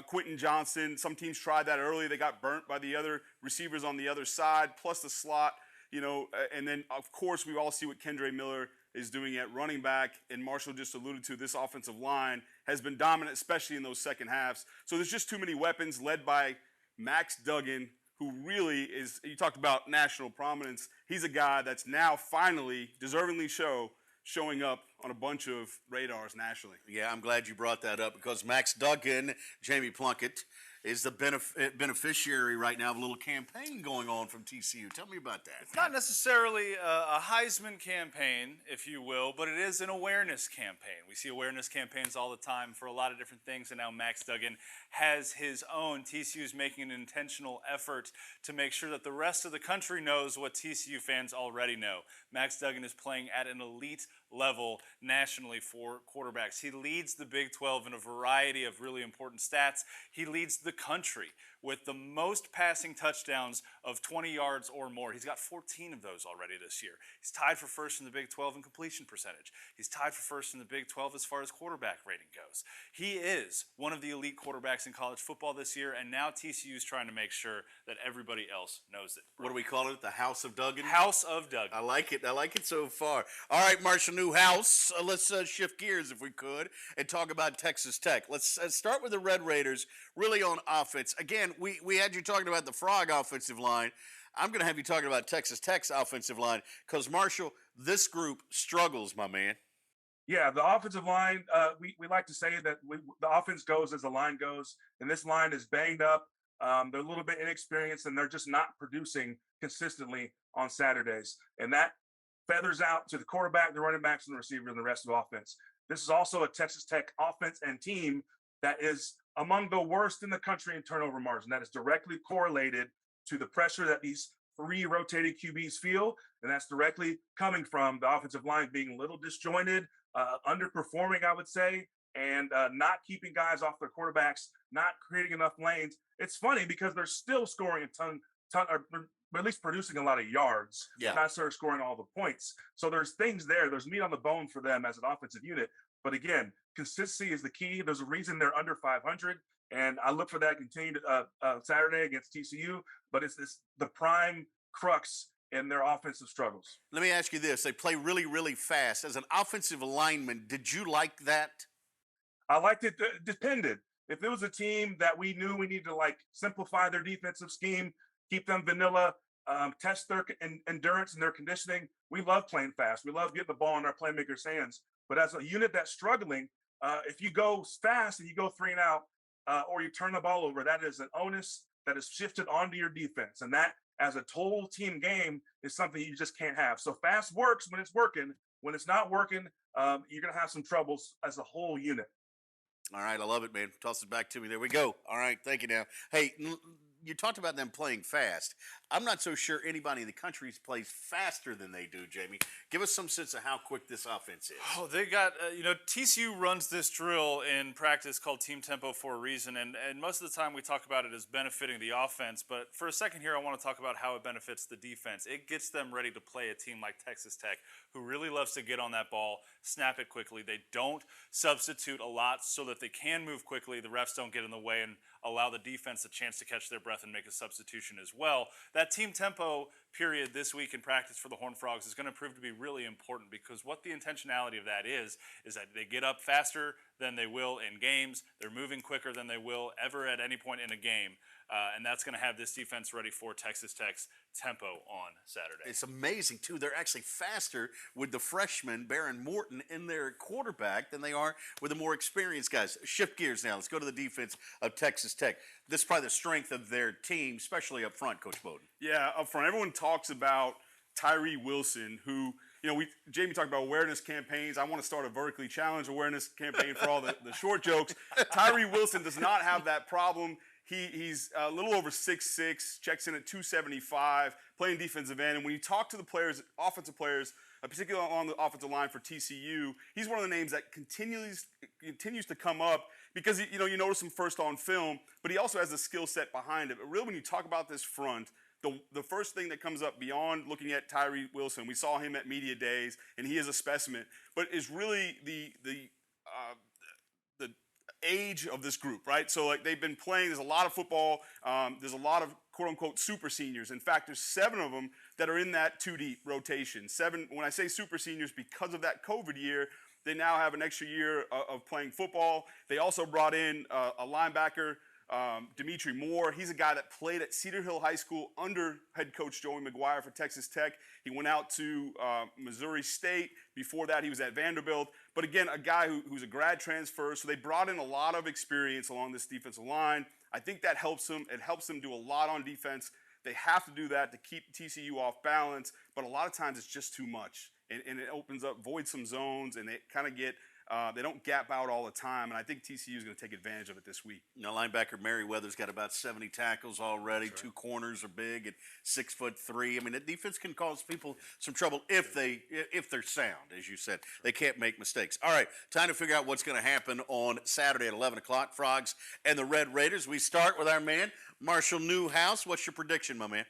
Quentin Johnson. Some teams tried that early. They got burnt by the other receivers on the other side, plus the slot. And then, of course, we all see what Kendre Miller is doing at running back. And Marshall just alluded to this offensive line has been dominant, especially in those second halves. So there's just too many weapons led by Max Duggan, who really is, you talked about national prominence. He's a guy that's now finally, deservingly showing up on a bunch of radars nationally. Yeah, I'm glad you brought that up because Max Duggan, Jamie Plunkett, is the beneficiary right now of a little campaign going on from TCU. Tell me about that. It's not necessarily a Heisman campaign, if you will, but it is an awareness campaign. We see awareness campaigns all the time for a lot of different things, and now Max Duggan has his own. TCU is making an intentional effort to make sure that the rest of the country knows what TCU fans already know. Max Duggan is playing at an elite level nationally for quarterbacks. He leads the Big 12 in a variety of really important stats. He leads the country with the most passing touchdowns of 20 yards or more. He's got 14 of those already this year. He's tied for first in the Big 12 in completion percentage. He's tied for first in the Big 12 as far as quarterback rating goes. He is one of the elite quarterbacks in college football this year, and now TCU is trying to make sure that everybody else knows it. What do we call it? The House of Duggan? House of Duggan. I like it. I like it so far. All right, Marshall Newhouse, let's shift gears if we could and talk about Texas Tech. Let's start with the Red Raiders, really on offense. Again, we had you talking about the Frog offensive line. I'm going to have you talking about Texas Tech's offensive line because, Marshall, this group struggles, my man. Yeah, the offensive line, we like to say that the offense goes as the line goes, and this line is banged up. They're a little bit inexperienced, and they're just not producing consistently on Saturdays. And that feathers out to the quarterback, the running backs, and the receiver, and the rest of the offense. This is also a Texas Tech offense and team that is among the worst in the country in turnover margin. That is directly correlated to the pressure that these 3 rotating QBs feel, and that's directly coming from the offensive line being a little disjointed, underperforming, I would say, and not keeping guys off their quarterbacks, not creating enough lanes. It's funny because they're still scoring a ton, or at least producing a lot of yards, not necessarily scoring all the points. So there's things there. There's meat on the bone for them as an offensive unit. But again, consistency is the key. There's a reason they're under 500. And I look for that continued Saturday against TCU, but it's the prime crux in their offensive struggles. Let me ask you this. They play really, really fast. As an offensive lineman, did you like that? I liked it. Depended. If it was a team that we knew we needed to like simplify their defensive scheme, keep them vanilla, test their endurance and their conditioning, we love playing fast. We love getting the ball in our playmakers' hands. But as a unit that's struggling, if you go fast and you go 3 and out, or you turn the ball over, that is an onus that is shifted onto your defense. And that, as a total team game, is something you just can't have. So fast works when it's working. When it's not working, you're going to have some troubles as a whole unit. All right, I love it, man. Toss it back to me. There we go. All right, thank you now. Hey, you talked about them playing fast. I'm not so sure anybody in the country plays faster than they do, Jamie. Give us some sense of how quick this offense is. Oh, they got, TCU runs this drill in practice called team tempo for a reason, and most of the time we talk about it as benefiting the offense, but for a second here I want to talk about how it benefits the defense. It gets them ready to play a team like Texas Tech, who really loves to get on that ball, snap it quickly. They don't substitute a lot so that they can move quickly. The refs don't get in the way and allow the defense a chance to catch their breath and make a substitution as well. That team tempo period this week in practice for the Horned Frogs is going to prove to be really important, because what the intentionality of that is that they get up faster than they will in games. They're moving quicker than they will ever at any point in a game. And that's going to have this defense ready for Texas Tech's tempo on Saturday. It's amazing, too. They're actually faster with the freshman, Baron Morton, in their quarterback than they are with the more experienced guys. Shift gears now. Let's go to the defense of Texas Tech. This is probably the strength of their team, especially up front, Coach Bowden. Yeah, up front. Everyone talks about Tyree Wilson, who, Jamie talked about awareness campaigns. I want to start a vertically challenged awareness campaign for all the short jokes. Tyree Wilson does not have that problem. He's a little over 6'6", checks in at 275, playing defensive end. And when you talk to the players, offensive players, particularly on the offensive line for TCU, he's one of the names that continues to come up because, you notice him first on film, but he also has a skill set behind it. But really, when you talk about this front, the first thing that comes up beyond looking at Tyree Wilson, we saw him at media days, and he is a specimen, but is really the age of this group, right? So like they've been playing, there's a lot of football, there's a lot of quote unquote super seniors. In fact, there's 7 of them that are in that 2 deep rotation. 7, when I say super seniors, because of that COVID year, they now have an extra year of playing football. They also brought in a linebacker, Dimitri Moore. He's a guy that played at Cedar Hill High School under head coach Joey McGuire for Texas Tech. He went out to Missouri State. Before that, he was at Vanderbilt. But again, a guy who's a grad transfer. So they brought in a lot of experience along this defensive line. I think that helps them. It helps them do a lot on defense. They have to do that to keep TCU off balance. But a lot of times it's just too much. And it opens up, voids some zones, and they kind of get they don't gap out all the time, and I think TCU is going to take advantage of it this week. Now, linebacker Merriweather's got about 70 tackles already. Right. 2 corners are big at 6'3". I mean, the defense can cause people some trouble if they're sound, as you said. They can't make mistakes. All right, time to figure out what's going to happen on Saturday at 11 o'clock. Frogs and the Red Raiders. We start with our man, Marshall Newhouse. What's your prediction, my man?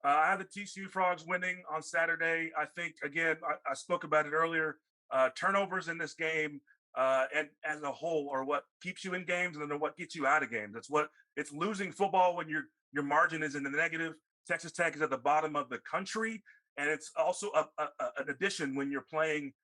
I have the TCU Frogs winning on Saturday. I think, again, I spoke about it earlier. Turnovers in this game and as a whole are what keeps you in games and then what gets you out of games. It's losing football when your margin is in the negative. Texas Tech is at the bottom of the country, and it's also an addition when you're playing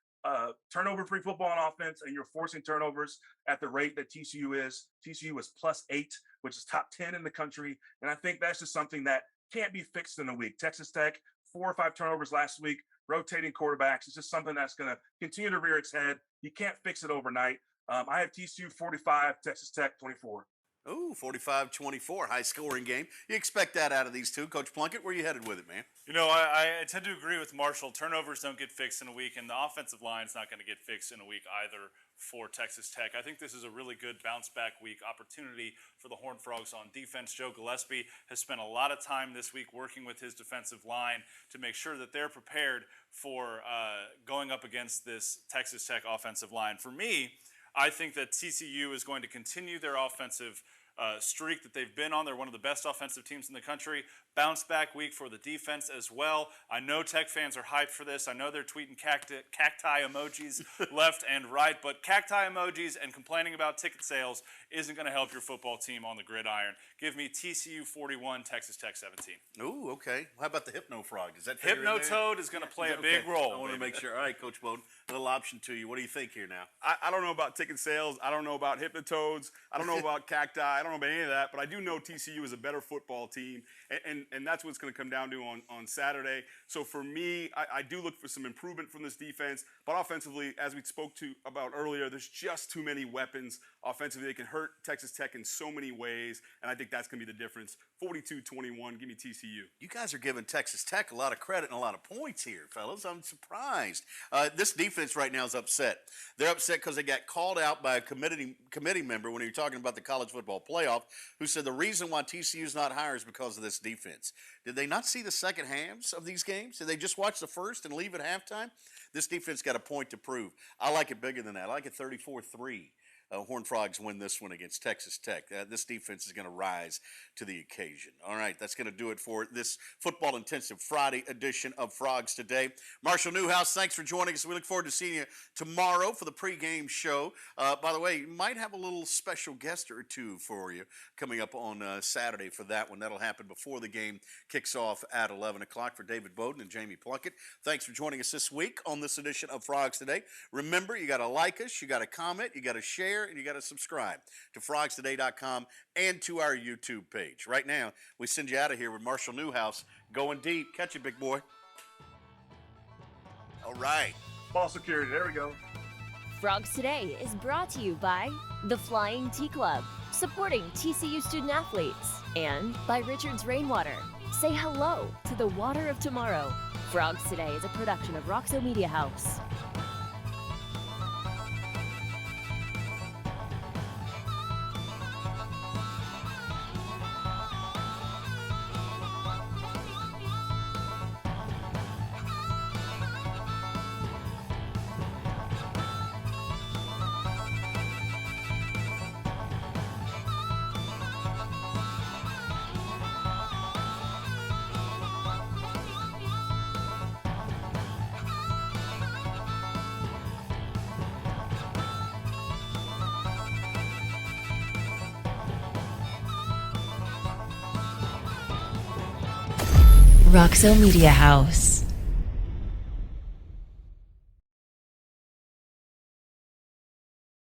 turnover-free football on offense and you're forcing turnovers at the rate that TCU is. TCU is +8, which is top 10 in the country, and I think that's just something that can't be fixed in a week. Texas Tech, 4 or 5 turnovers last week. Rotating quarterbacks. It's just something that's going to continue to rear its head. You can't fix it overnight. I have TCU 45, Texas Tech 24. Ooh, 45-24, high-scoring game. You expect that out of these two. Coach Plunkett, where are you headed with it, man? I tend to agree with Marshall. Turnovers don't get fixed in a week, and the offensive line's not going to get fixed in a week either for Texas Tech. I think this is a really good bounce-back week opportunity for the Horned Frogs on defense. Joe Gillespie has spent a lot of time this week working with his defensive line to make sure that they're prepared for going up against this Texas Tech offensive line. For me, I think that TCU is going to continue their offensive streak that they've been on. They're one of the best offensive teams in the country. Bounce back week for the defense as well. I know Tech fans are hyped for this. I know they're tweeting cacti emojis left and right, but cacti emojis and complaining about ticket sales isn't going to help your football team on the gridiron. Give me TCU 41, Texas Tech 17. Ooh, okay. How about the Hypno Frog? Is that Hypno Toad is going to play a big role. I want to make sure. All right, Coach Bowden, a little option to you. What do you think here now? I don't know about ticket sales. I don't know about Hypnotoads. I don't know about cacti. I don't know about any of that, but I do know TCU is a better football team, and that's what it's going to come down to on Saturday. So for me, I do look for some improvement from this defense, but offensively, as we spoke to about earlier, there's just too many weapons offensively. They can hurt Texas Tech in so many ways, and I think that's going to be the difference. 42-21, give me TCU. You guys are giving Texas Tech a lot of credit and a lot of points here, fellas. I'm surprised. This defense right now is upset. They're upset because they got called out by a committee member when you're talking about the college football playoff, who said the reason why TCU's not higher is because of this defense. Did they not see the second halves of these games? Did they just watch the first and leave at halftime? This defense got a point to prove. I like it bigger than that. I like it 34-3. Horned Frogs win this one against Texas Tech. This defense is going to rise to the occasion. All right, that's going to do it for this Football Intensive Friday edition of Frogs Today. Marshall Newhouse, thanks for joining us. We look forward to seeing you tomorrow for the pregame show. By the way, you might have a little special guest or two for you coming up on Saturday for that one. That'll happen before the game kicks off at 11 o'clock for David Bowden and Jamie Plunkett. Thanks for joining us this week on this edition of Frogs Today. Remember, you got to like us, you got to comment, you got to share, and you got to subscribe to frogstoday.com and to our YouTube page. Right now, we send you out of here with Marshall Newhouse going deep. Catch it, big boy. All right. Ball security. There we go. Frogs Today is brought to you by the Flying Tea Club, supporting TCU student athletes, and by Richard's Rainwater. Say hello to the water of tomorrow. Frogs Today is a production of Roxo Media House. Roxo Media House.